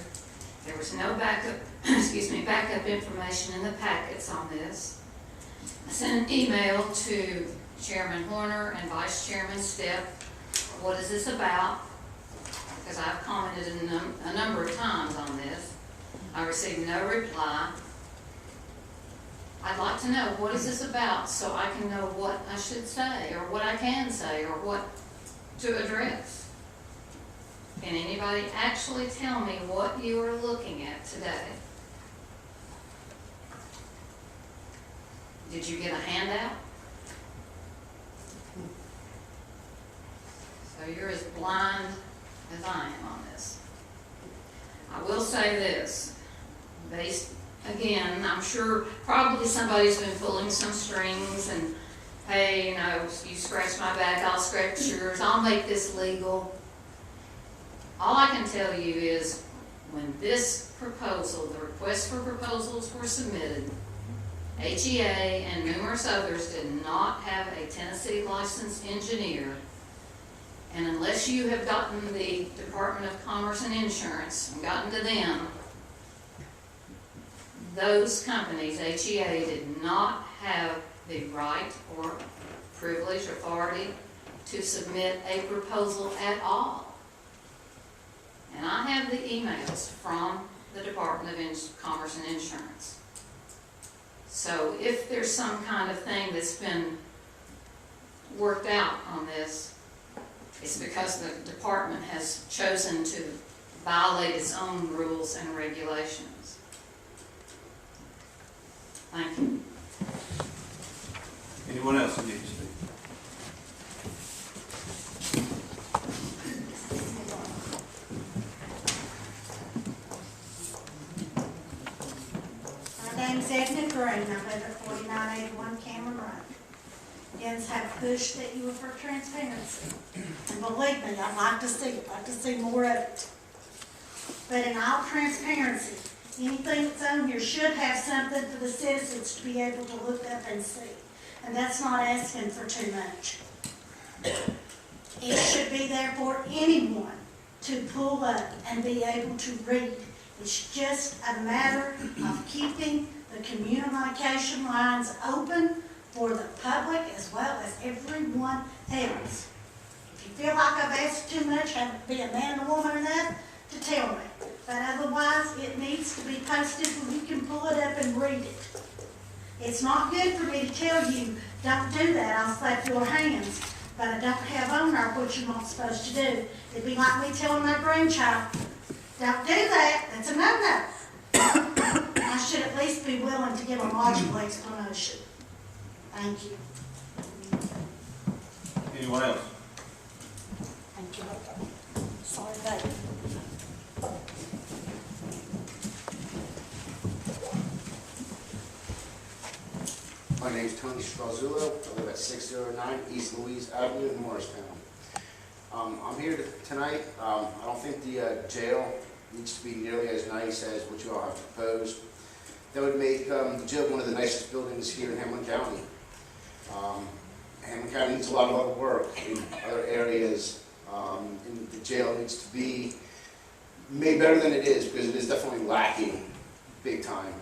There was no backup, backup information in the packets on this. I sent an email to Chairman Horner and Vice Chairman Stepp. What is this about? Because I've commented a number of times on this. I received no reply. I'd like to know, what is this about, so I can know what I should say, or what I can say, or what to address. Can anybody actually tell me what you are looking at today? Did you get a handout? So you're as blind as I am on this. I will say this, based, again, I'm sure probably somebody's been pulling some strings and, hey, you know, you scratch my back, I'll scratch yours, I'll make this legal. All I can tell you is when this proposal, the request for proposals were submitted, HEA and numerous others did not have a Tennessee licensed engineer. And unless you have gotten the Department of Commerce and Insurance and gotten to them, those companies, HEA, did not have the right or privilege, authority to submit a proposal at all. And I have the emails from the Department of Commerce and Insurance. So if there's some kind of thing that's been worked out on this, it's because the department has chosen to violate its own rules and regulations. Thank you. Anyone else who needs to speak? My name's Edna Greene, I live at 4981 Cameron Road. Yens have pushed that you were for transparency. And believe me, I'd like to see it, I'd like to see more of it. But in all transparency, anything that's on here should have something for the citizens to be able to look up and see. And that's not asking for too much. It should be there for anyone to pull up and be able to read. It's just a matter of keeping the communication lines open for the public as well as everyone else. If you feel like I've asked too much, have to be a man or woman enough to tell me. But otherwise, it needs to be posted where you can pull it up and read it. It's not good for me to tell you, don't do that, I'll slap your hands. But I don't have on there what you're not supposed to do. It'd be like me telling my grandchild, don't do that, that's a no-no. I should at least be willing to give a logical explanation. Thank you. Anyone else? Thank you. Sorry, baby. My name is Tony Strazullo. I live at 609 East Louise Avenue in Morristown. I'm here tonight. I don't think the jail needs to be nearly as nice as what you all have proposed. That would make the jail one of the nicest buildings here in Hamilton County. Hamilton County needs a lot of other work in other areas, and the jail needs to be made better than it is, because it is definitely lacking big time.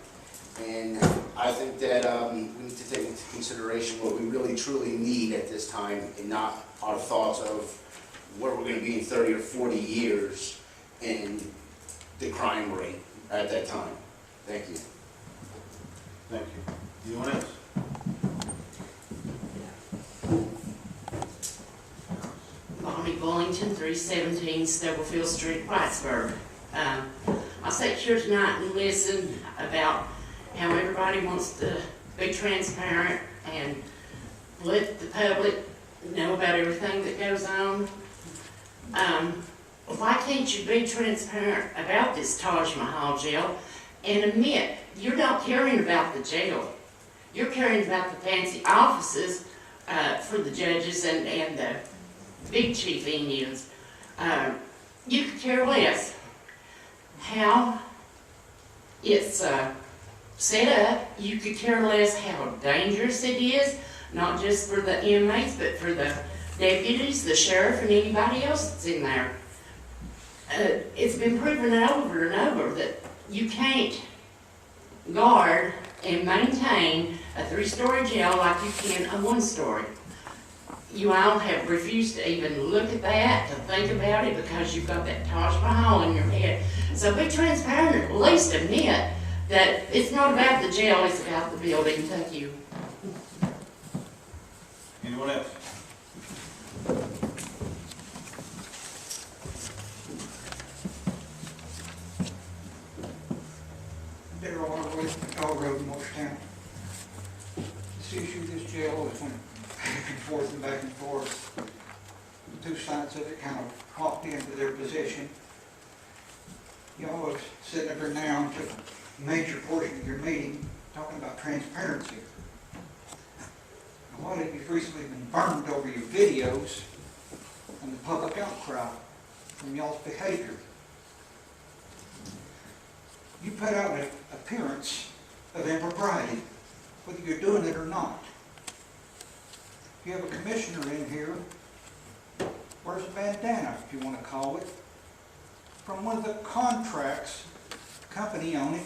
And I think that we need to take into consideration what we really truly need at this time, and not our thoughts of where we're going to be in 30 or 40 years and the crime rate at that time. Thank you. Thank you. Anyone else? Bonnie Bullington, 317 Stubblefield Street, Whitesburg. I sat here tonight and listened about how everybody wants to be transparent and let the public know about everything that goes on. Why can't you be transparent about this Taj Mahal jail and admit you're not caring about the jail? You're caring about the fancy offices for the judges and the big chief Indians. You could care less how it's set up. You could care less how dangerous it is, not just for the inmates, but for the deputies, the sheriff, and anybody else that's in there. It's been proven over and over that you can't guard and maintain a 3-story jail like you can a 1-story. You all have refused to even look at that, to think about it, because you've got that Taj Mahal in your head. So be transparent and at least admit that it's not about the jail, it's about the building. Thank you. Anyone else? Darrell Harwood, Dog Road, Morristown. This issue, this jail is went back and forth. The two sides of it kind of hopped into their position. Y'all are sitting up there now and took a major portion of your meeting talking about transparency. A lot of you've recently been burned over your videos and the public outcry from y'all's behavior. You put out an appearance of impropriety, whether you're doing it or not. You have a commissioner in here, wears a bandana, if you want to call it, from one of the contracts, company owning,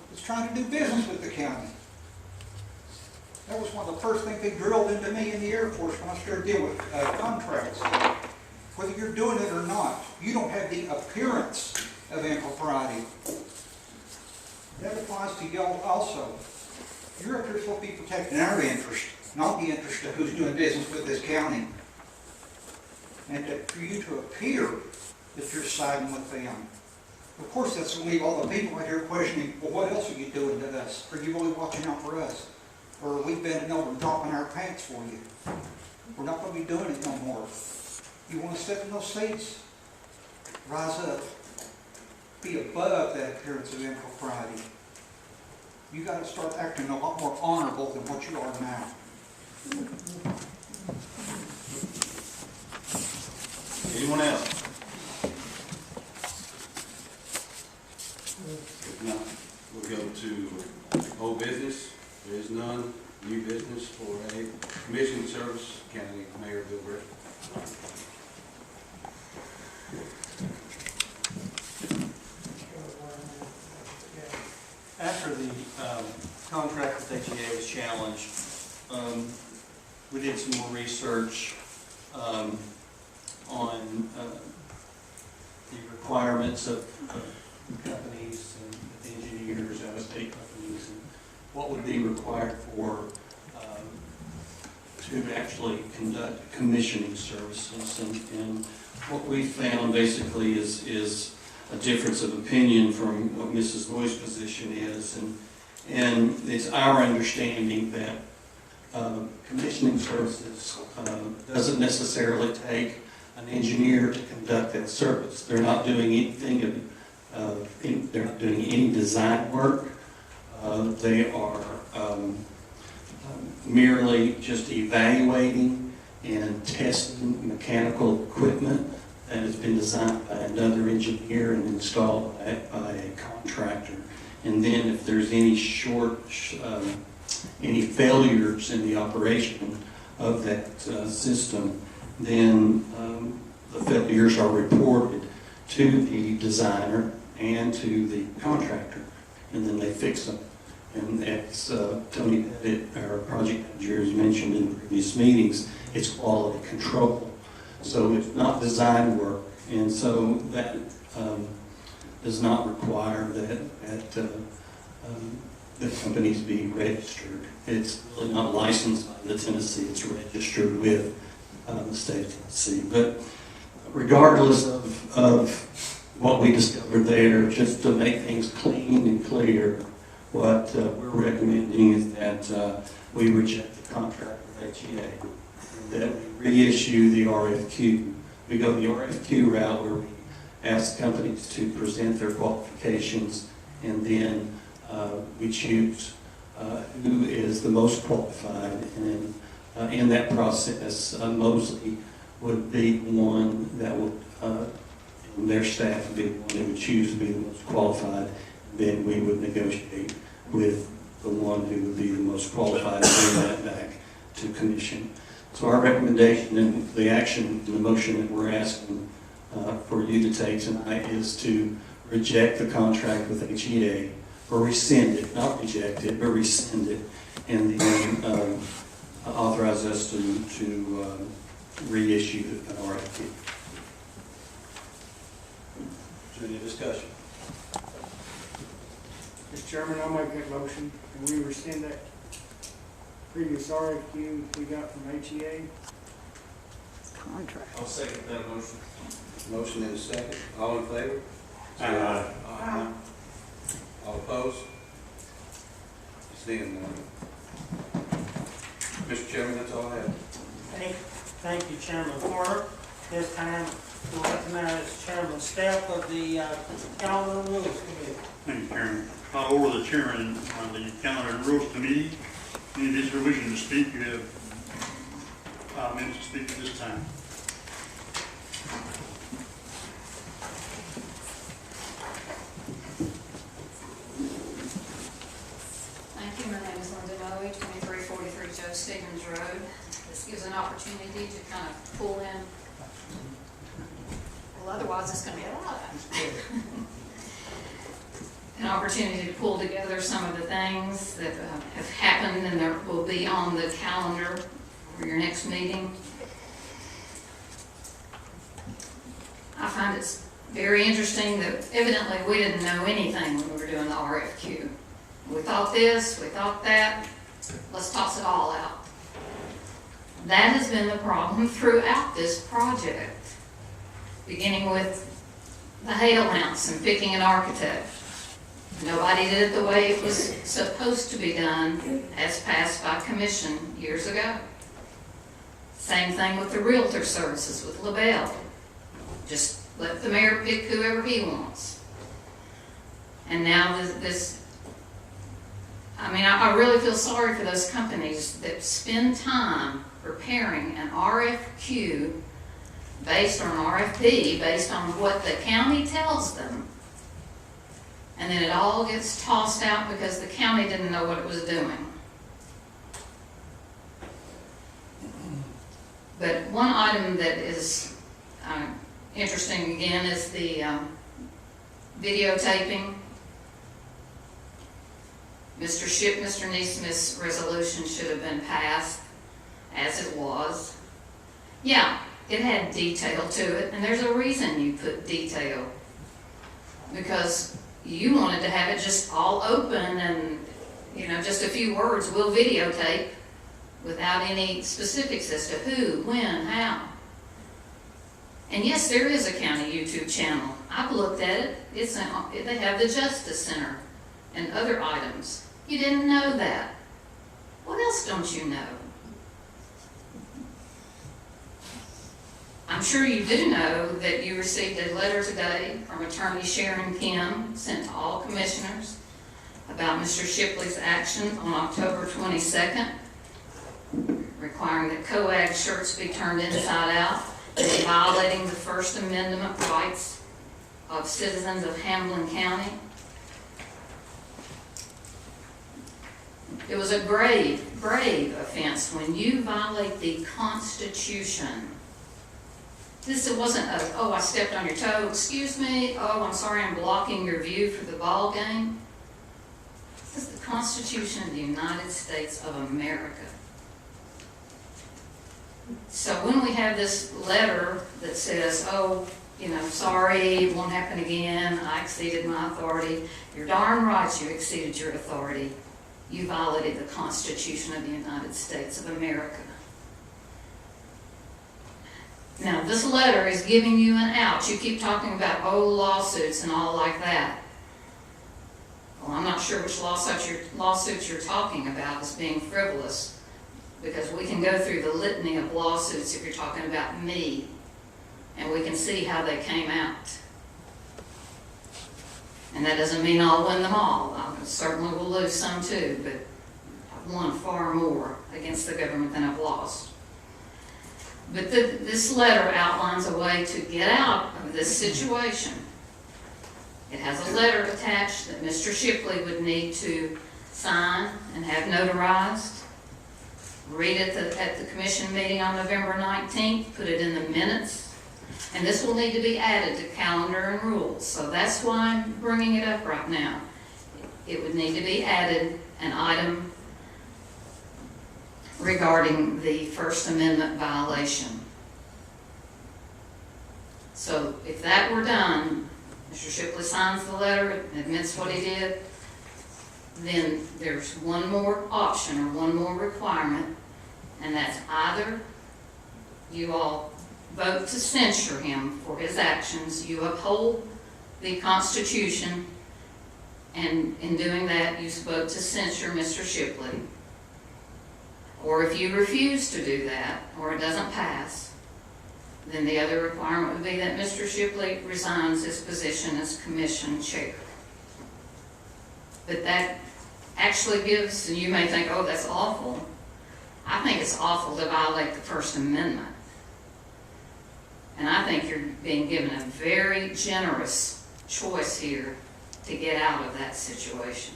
that's trying to do business with the county. That was one of the first things they drilled into me in the Air Force when I started dealing with contracts. Whether you're doing it or not, you don't have the appearance of impropriety. That applies to y'all also. You're up here supposed to be protecting our interest, not the interest of who's doing business with this county. And for you to appear that you're siding with them. Of course, that's going to leave all the people right here questioning, well, what else are you doing to us? Are you really watching out for us? Or are we bending over and dropping our pants for you? We're not going to be doing it no more. You want to sit in those seats? Rise up. Be above that appearance of impropriety. You got to start acting a lot more honorable than what you are now. Anyone else? If not, we'll go to old business. There is none. New business for a commission service, County Mayor Bill Britt. After the contract with HEA was challenged, we did some more research on the requirements of companies and engineers, out-of-state companies, and what would be required for to actually conduct commissioning services. And what we found basically is a difference of opinion from what Mrs. Noy's position is, and it's our understanding that commissioning services doesn't necessarily take an engineer to conduct that service. They're not doing anything they're not doing any design work. They are merely just evaluating and testing mechanical equipment that has been designed by another engineer and installed by a contractor. And then if there's any any failures in the operation of that system, then the failures are reported to the designer and to the contractor, and then they fix them. And as Tony Pettit, our project manager, has mentioned in previous meetings, it's quality control. So it's not design work, and so that does not require that the companies be registered. It's really not licensed by the Tennessee, it's registered with the state of Tennessee. But regardless of what we discovered there, just to make things clean and clear, what we're recommending is that we reject the contract with HEA, that we reissue the RFQ. We go the RFQ route where we ask companies to present their qualifications, and then we choose who is the most qualified. And in that process, Mosley would be one that would, and their staff would be the one that would choose to be the most qualified. Then we would negotiate with the one who would be the most qualified and bring that back to commission. So our recommendation and the action, the motion that we're asking for you to take tonight is to reject the contract with HEA, or rescind it, not reject it, but rescind it, and then authorize us to reissue the RFP. Is there any discussion? Mr. Chairman, I'll make that motion, and we rescind that previous RFQ we got from HEA. Contract. I'll second that motion. Motion and a second. All in favor? Aye. All opposed? Stand. Mr. Chairman, that's all I have. Thank you, Chairman Porter. This time, we'll recognize Chairman Staff of the Calendar and Rules Committee. Thank you, Chairman. Over the chairman on the Calendar and Rules Committee. Any additional wishing to speak, you have 5 minutes to speak at this time. Thank you. My name is Linda Noe, 2343 Joe Stevens Road. This gives an opportunity to kind of pull in, well, otherwise it's going to be a lot. An opportunity to pull together some of the things that have happened and that will be on the calendar for your next meeting. I find it's very interesting that evidently we didn't know anything when we were doing the RFQ. We thought this, we thought that, let's toss it all out. That has been the problem throughout this project, beginning with the Hale House and picking an architect. Nobody did it the way it was supposed to be done, as passed by commission years ago. Same thing with the Realtor Services with LaBelle. Just let the mayor pick whoever he wants. And now this I mean, I really feel sorry for those companies that spend time preparing an RFQ based on RFP, based on what the county tells them. And then it all gets tossed out because the county didn't know what it was doing. But one item that is interesting again is the videotaping. Mr. NeSmith's resolution should have been passed as it was. Yeah, it had detail to it, and there's a reason you put detail. Because you wanted to have it just all open and, you know, just a few words, we'll videotape, without any specifics as to who, when, how. And yes, there is a county YouTube channel. I've looked at it. They have the Justice Center and other items. You didn't know that. What else don't you know? I'm sure you do know that you received a letter today from Attorney Sharon Kim, sent to all commissioners, about Mr. Shipley's action on October 22nd, requiring that coag shirts be turned inside out, and violating the First Amendment rights of citizens of Hamlin County. It was a grave, grave offense when you violate the Constitution. It wasn't a, oh, I stepped on your toe, excuse me, oh, I'm sorry, I'm blocking your view for the ball game. This is the Constitution of the United States of America. So when we have this letter that says, oh, you know, sorry, it won't happen again, I exceeded my authority, you're darn right you exceeded your authority. You violated the Constitution of the United States of America. Now, this letter is giving you an out. You keep talking about, oh, lawsuits and all like that. Well, I'm not sure which lawsuits you're talking about as being frivolous, because we can go through the litany of lawsuits if you're talking about me, and we can see how they came out. And that doesn't mean I'll win them all. I certainly will lose some too, but I've won far more against the government than I've lost. But this letter outlines a way to get out of this situation. It has a letter attached that Mr. Shipley would need to sign and have notarized. Read it at the commission meeting on November 19th, put it in the minutes. And this will need to be added to calendar and rules. So that's why I'm bringing it up right now. It would need to be added, an item regarding the First Amendment violation. So if that were done, Mr. Shipley signs the letter, admits what he did, then there's one more option or one more requirement, and that's either you all vote to censure him for his actions, you uphold the Constitution, and in doing that you vote to censure Mr. Shipley. Or if you refuse to do that, or it doesn't pass, then the other requirement would be that Mr. Shipley resigns his position as commission chair. But that actually gives, and you may think, oh, that's awful. I think it's awful to violate the First Amendment. And I think you're being given a very generous choice here to get out of that situation.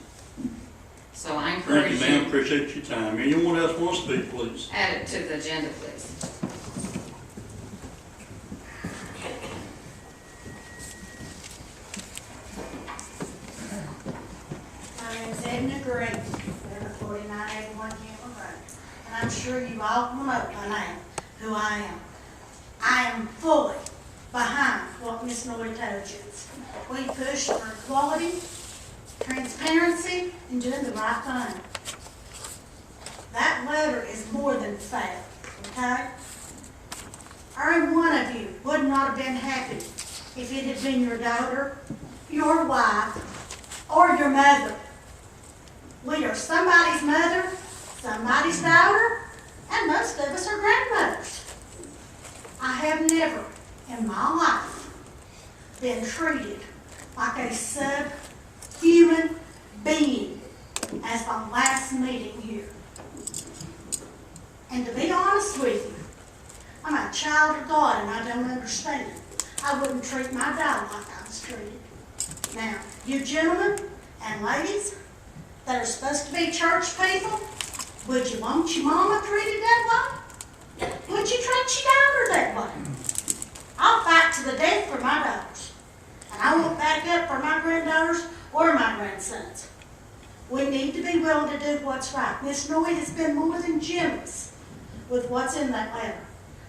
So I encourage you. Thank you, ma'am. Appreciate your time. Anyone else want to speak, please? Add it to the agenda, please. My name's Edna Greene, number 4981 Campbell Road. And I'm sure you all will know by now who I am. I am fully behind what Miss Noy told you. We push for equality, transparency, and doing the right thing. That letter is more than fair, okay? Every one of you would not have been happy if it had been your daughter, your wife, or your mother. We are somebody's mother, somebody's daughter, and most of us are grandmothers. I have never in my life been treated like a subhuman being as the last meeting here. And to be honest with you, I'm a child of God and I don't understand. I wouldn't treat my daughter like I was treated. Now, you gentlemen and ladies that are supposed to be church people, would you want your mama treated that way? Would you treat your daughter that way? I'll fight to the death for my daughters. And I won't back up for my granddaughters or my grandsons. We need to be willing to do what's right. Miss Noy has been more than generous with what's in that letter.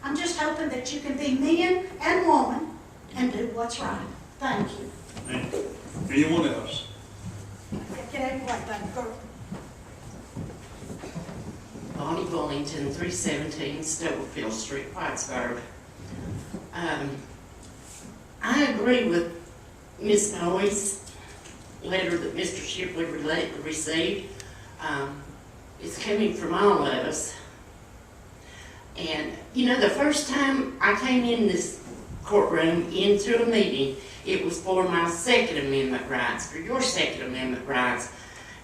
I'm just hoping that you can be man and woman and do what's right. Thank you. Thank you. Anyone else? Get out of the way, baby girl. Bonnie Bullington, 317 Stubblefield Street, Whitesburg. I agree with Ms. Noy's letter that Mr. Shipley received. It's coming from all of us. And, you know, the first time I came in this courtroom into a meeting, it was for my Second Amendment rights, for your Second Amendment rights.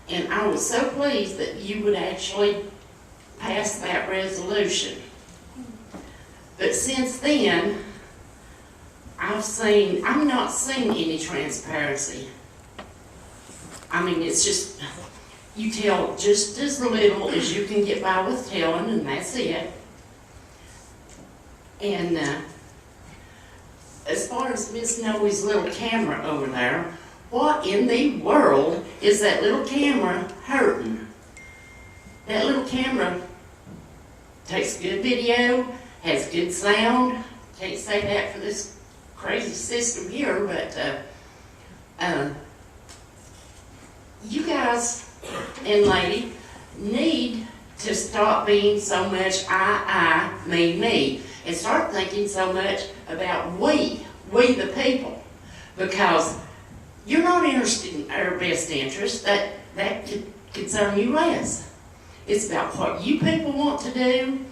And I was so pleased that you would actually pass that resolution. But since then, I'm not seeing any transparency. I mean, it's just, you tell just as little as you can get by with telling, and that's it. And as far as Miss Noe's little camera over there, what in the world is that little camera hurting? That little camera takes good video, has good sound. Can't say that for this crazy system here, but you guys and lady need to stop being so much I, me, and start thinking so much about we the people, because you're not interested in our best interest. That could concern you less. It's about what you people want to do.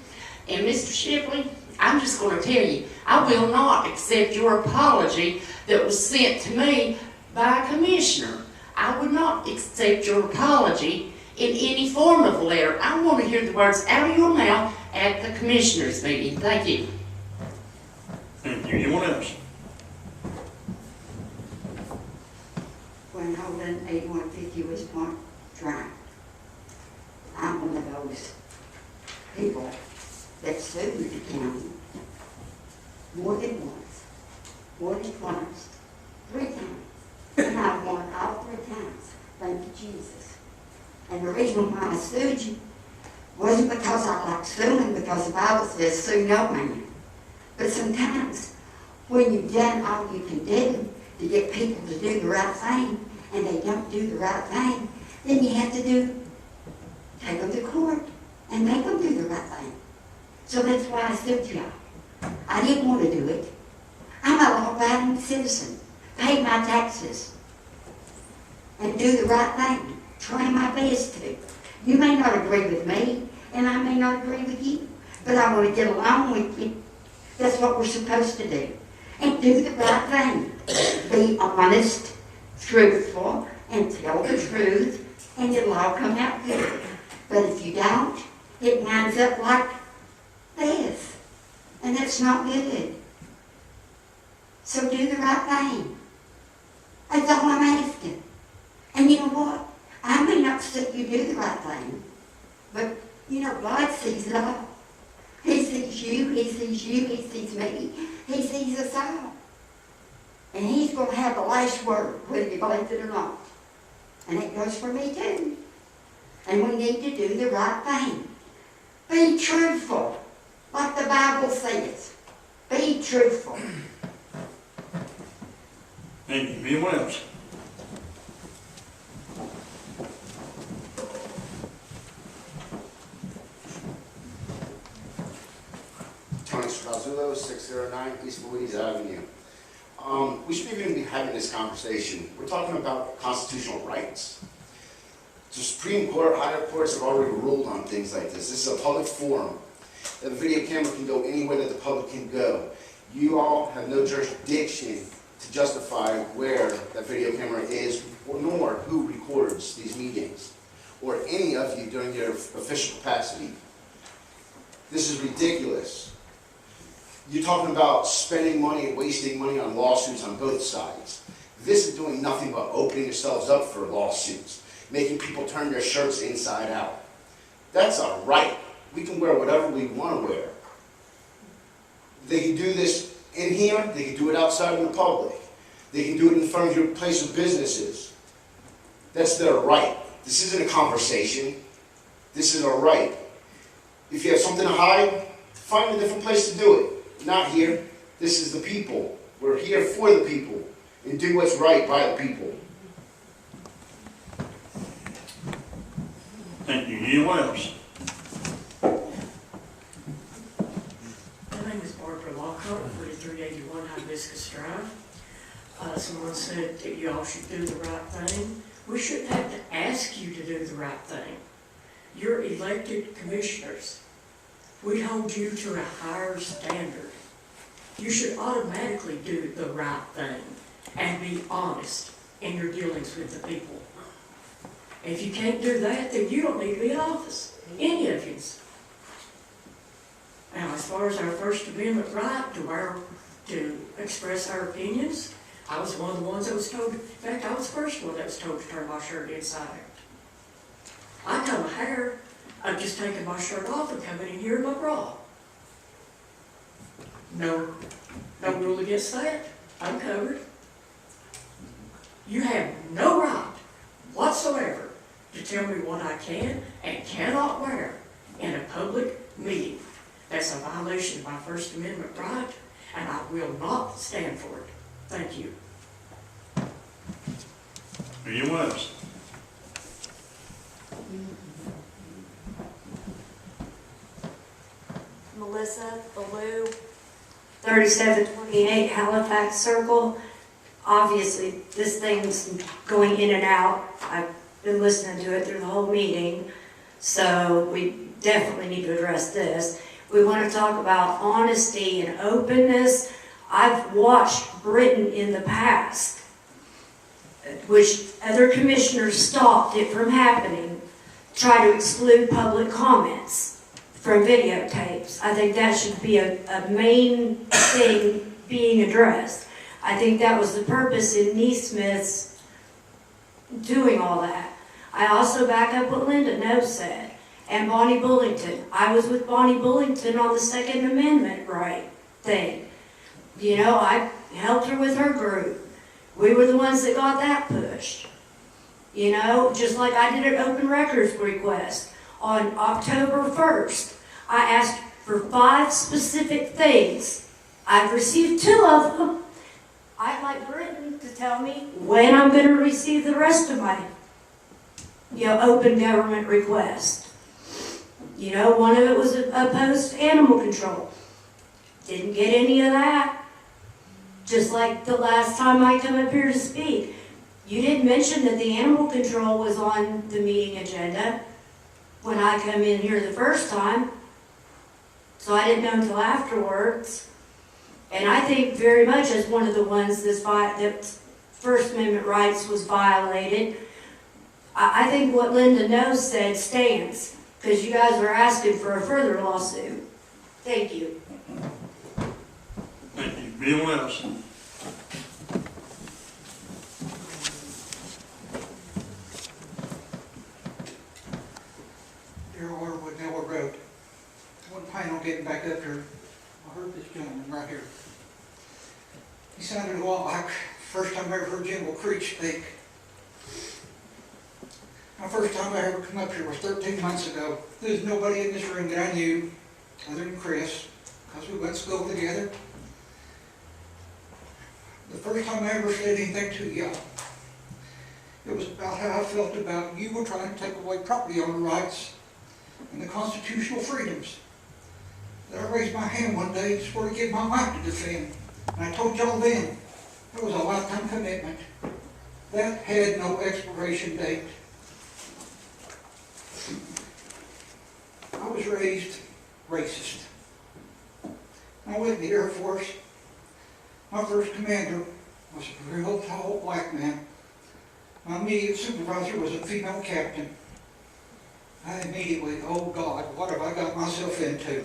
And Mr. Shipley, I'm just going to tell you, I will not accept your apology that was sent to me by a commissioner. I would not accept your apology in any form of letter. I want to hear the words out of your mouth at the commissioner's meeting. Thank you. Thank you. Anyone else? When Holden 8150 was Point Drive, I'm one of those people that sued the county more than once, more than twice, 3 times. And I won all 3 times. Thank you, Jesus. And the reason why I sued you wasn't because I like suing, because the Bible says sue no man. But sometimes when you've done all you can do to get people to do the right thing, and they don't do the right thing, then you have to take them to court and make them do the right thing. So that's why I sued y'all. I didn't want to do it. I'm a law-abiding citizen, pay my taxes, and do the right thing. Try my best to. You may not agree with me, and I may not agree with you, but I want to get along with you. That's what we're supposed to do. And do the right thing. Be honest, truthful, and tell the truth, and it'll all come out good. But if you don't, it winds up like this. And that's not good. So do the right thing. That's all I'm asking. And you know what? I may not see you do the right thing, but you know, God sees it all. He sees you, He sees you, He sees me, He sees us all. And He's going to have the last word, whether you believe it or not. And it goes for me too. And we need to do the right thing. Be truthful, like the Bible says. Be truthful. Thank you. Anyone else? Tony Strauzulo, 609 East Louise Avenue. We shouldn't even be having this conversation. We're talking about constitutional rights. The Supreme Court, higher courts have already ruled on things like this. This is a public forum. The video camera can go anywhere that the public can go. You all have no jurisdiction to justify where that video camera is, or nor who records these meetings, or any of you during your official capacity. This is ridiculous. You're talking about spending money and wasting money on lawsuits on both sides. This is doing nothing but opening yourselves up for lawsuits, making people turn their shirts inside out. That's our right. We can wear whatever we want to wear. They can do this in here, they can do it outside in the public. They can do it in front of your place of businesses. That's their right. This isn't a conversation. This is our right. If you have something to hide, find a different place to do it. Not here. This is the people. We're here for the people. And do what's right by the people. Thank you. Anyone else? My name is Barbara Lockhart, 4381 Hibiscus Drive. Someone said that you all should do the right thing. We shouldn't have to ask you to do the right thing. You're elected commissioners. We hold you to a higher standard. You should automatically do the right thing and be honest in your dealings with the people. If you can't do that, then you don't need to be in office, any of you. Now, as far as our First Amendment right to express our opinions, I was one of the ones that was told, in fact, I was the first one that was told to turn my shirt inside out. I cut my hair, I've just taken my shirt off and coming in here in my bra. No rule against that. I'm covered. You have no right whatsoever to tell me what I can and cannot wear in a public meeting. That's a violation of my First Amendment right, and I will not stand for it. Thank you. Anyone else? Melissa Ballou, 3728 Halifax Circle. Obviously, this thing's going in and out. I've been listening to it through the whole meeting, so we definitely need to address this. We want to talk about honesty and openness. I've watched Britain in the past, which other commissioners stopped it from happening, try to exclude public comments from videotapes. I think that should be a main thing being addressed. I think that was the purpose in NeSmith's doing all that. I also back up what Linda Noe said, and Bonnie Bullington. I was with Bonnie Bullington on the Second Amendment right thing. You know, I helped her with her group. We were the ones that got that pushed. You know, just like I did an open records request. On October 1st, I asked for 5 specific things. I've received 2 of them. I'd like Britain to tell me when I'm going to receive the rest of my, open government request. You know, one of it was opposed to animal control. Didn't get any of that. Just like the last time I come up here to speak. You didn't mention that the animal control was on the meeting agenda when I come in here the first time. So I didn't know until afterwards. And I think very much as one of the ones that First Amendment rights was violated, I think what Linda Noe said stands, because you guys are asking for a further lawsuit. Thank you. Thank you. Anyone else? Dear Orwood, Noah Road. I wasn't planning on getting back up here. I heard this gentleman right here. He sounded a lot like the first time I ever heard General Creech speak. My first time I ever come up here was 13 months ago. There's nobody in this room that I knew other than Chris, because we went to school together. The first time I ever said anything to y'all, it was about how I felt about you were trying to take away property owner rights and the constitutional freedoms. That I raised my hand one day and swore to give my life to defend. And I told y'all then, it was a lifetime commitment. That had no expiration date. I was raised racist. I went in the Air Force. My first commander was a real tall black man. My immediate supervisor was a female captain. I immediately, oh God, what have I got myself into?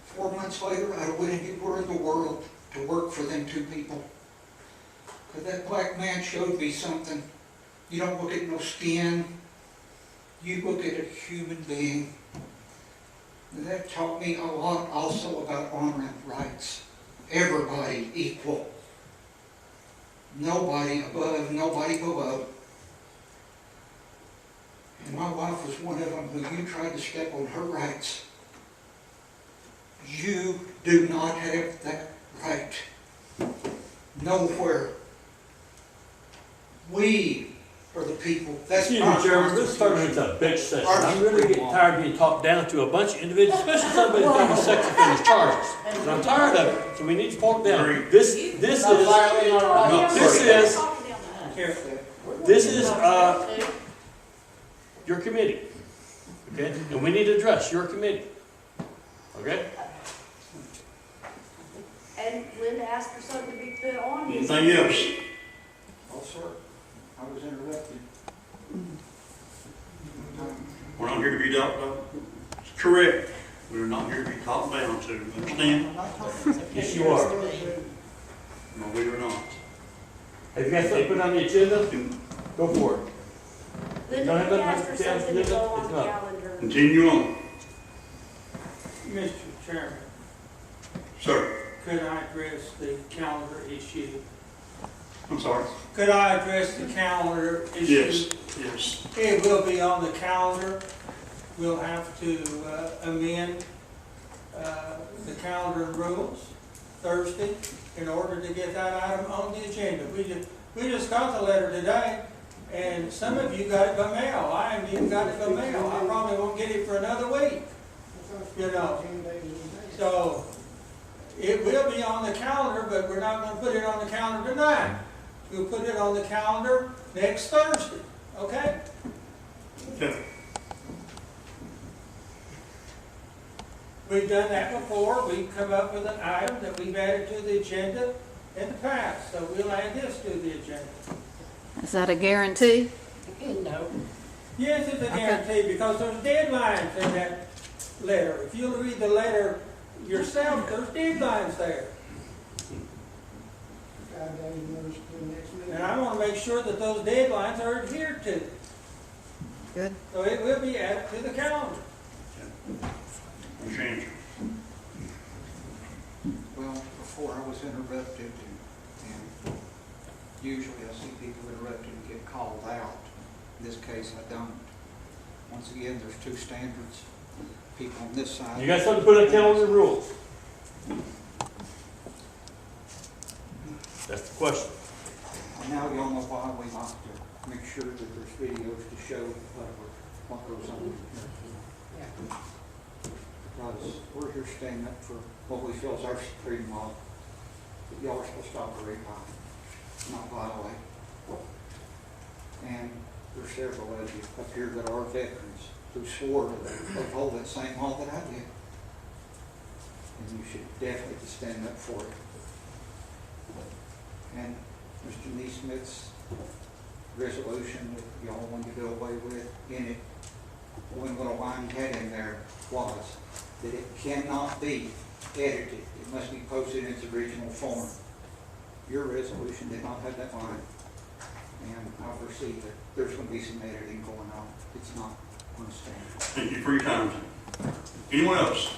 4 months later, I went anywhere in the world to work for them two people. Because that black man showed me something. You don't look at no skin. You look at a human being. And that taught me a lot also about honoring rights. Everybody equal. Nobody above, nobody below. And my wife was one of them who you tried to step on her rights. You do not have that right. Nowhere. We are the people. That's Excuse me, Chairman, this turns into a bitch session. I'm really getting tired of being talked down to a bunch of individuals, especially somebody that's done sex offenders charges. And I'm tired of it, so we need to talk down. This is your committee, okay? And we need to address your committee, okay? And Linda asked for something to be put on. Anything else? Oh, sir. I was interrupted. We're not here to be dealt with. It's correct. We're not here to be talked down to. Understand? Yes, you are. No, we are not. Have you got something to put on the agenda? Go for it. Linda, Don't have we that asked for much down, something to go on it's the not. calendar. Continue on. Mr. Chairman, Sir. could I address the calendar issue? I'm sorry. Could I address the calendar issue? Yes, yes. It will be on the calendar. We'll have to amend the calendar and rules Thursday in order to get that item on the agenda. We just got the letter today, and some of you got it by mail. I haven't even got it by mail. I probably won't get it for another week, you know. So it will be on the calendar, but we're not going to put it on the calendar tonight. We'll put it on the calendar next Thursday, okay? Okay. We've done that before. We've come up with an item that we've added to the agenda in the past, so we'll add this to the agenda. Is that a guarantee? No. Yes, it's a guarantee, because there's deadlines in that letter. If you'll read the letter yourself, there's deadlines there. And I want to make sure that those deadlines are adhered to. Good. So it will be added to the calendar. Change. Well, before I was interrupted, and usually I see people interrupted and get called out. In this case, I don't. Once again, there's two standards. People on this side. You got something to put on calendar rules? That's the question. And now y'all know why we like to make sure that there's videos to show what goes on here. Because we're here standing up for what we feel is our supreme law that y'all are supposed to operate by, not violate. And there's several of you up here that are veterans who swore to uphold that same law that I did. And you should definitely stand up for it. And Mr. NeSmith's resolution that y'all wanted to do away with, in it, one little line had in there was that it cannot be edited. It must be posted in its original form. Your resolution did not have that line. And I foresee that there's going to be some editing going on. It's not going to stand. Thank you for your time. Anyone else?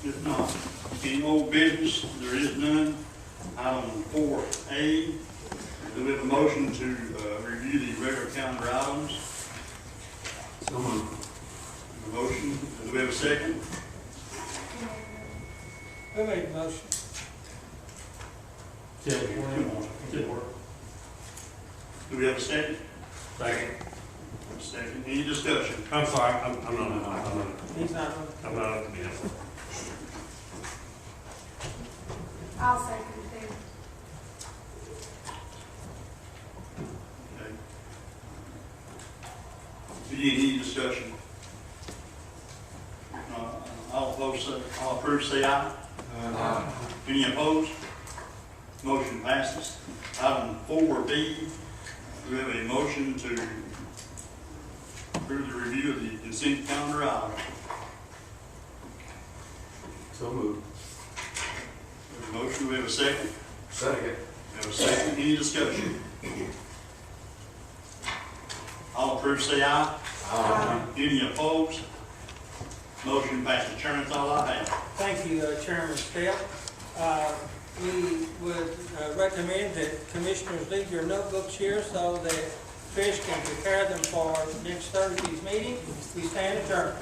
If not, any old business? There is none. Item 4A, do we have a motion to review the regular calendar items? So moved. A motion, do we have a second? Who made the motion? Did work. Do we have a second? Second. Second. Any discussion? I'm sorry, I'm not, He's not, I'm not up to be that. I'll second it. Okay. Any discussion? All opposed, all approved, say aye. Aye. Any opposed? Motion passes. Item 4B, we have a motion to approve the review of the consent calendar item. So moved. We have a motion, we have a second. Second. We have a second. Any discussion? All approved, say aye. Aye. Any opposed? Motion passes. Chairman, that's all I have. thank you, Chairman Stell. We would recommend that commissioners leave your notebooks here so that Fish can prepare them for next Thursday's meeting. We stand adjourned.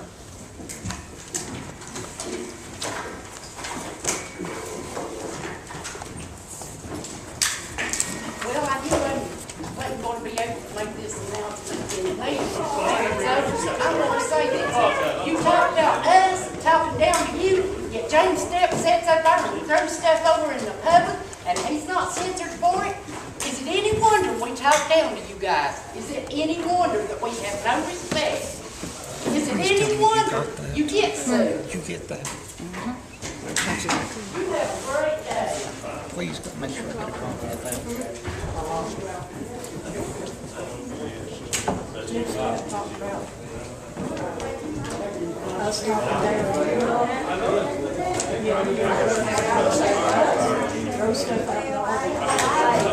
Well, I knew I wasn't going to be able to make this announcement in the meeting. So I want to say this. You talk about us talking down to you, yet James Stepp sits up there and he throws stuff over in the public, and he's not censored for it. Is it any wonder we talk down to you guys? Is it any wonder that we have no respect? Is it any wonder you get sued? You get that. You have a great day. Please make sure I get a copy of that. Throw stuff out.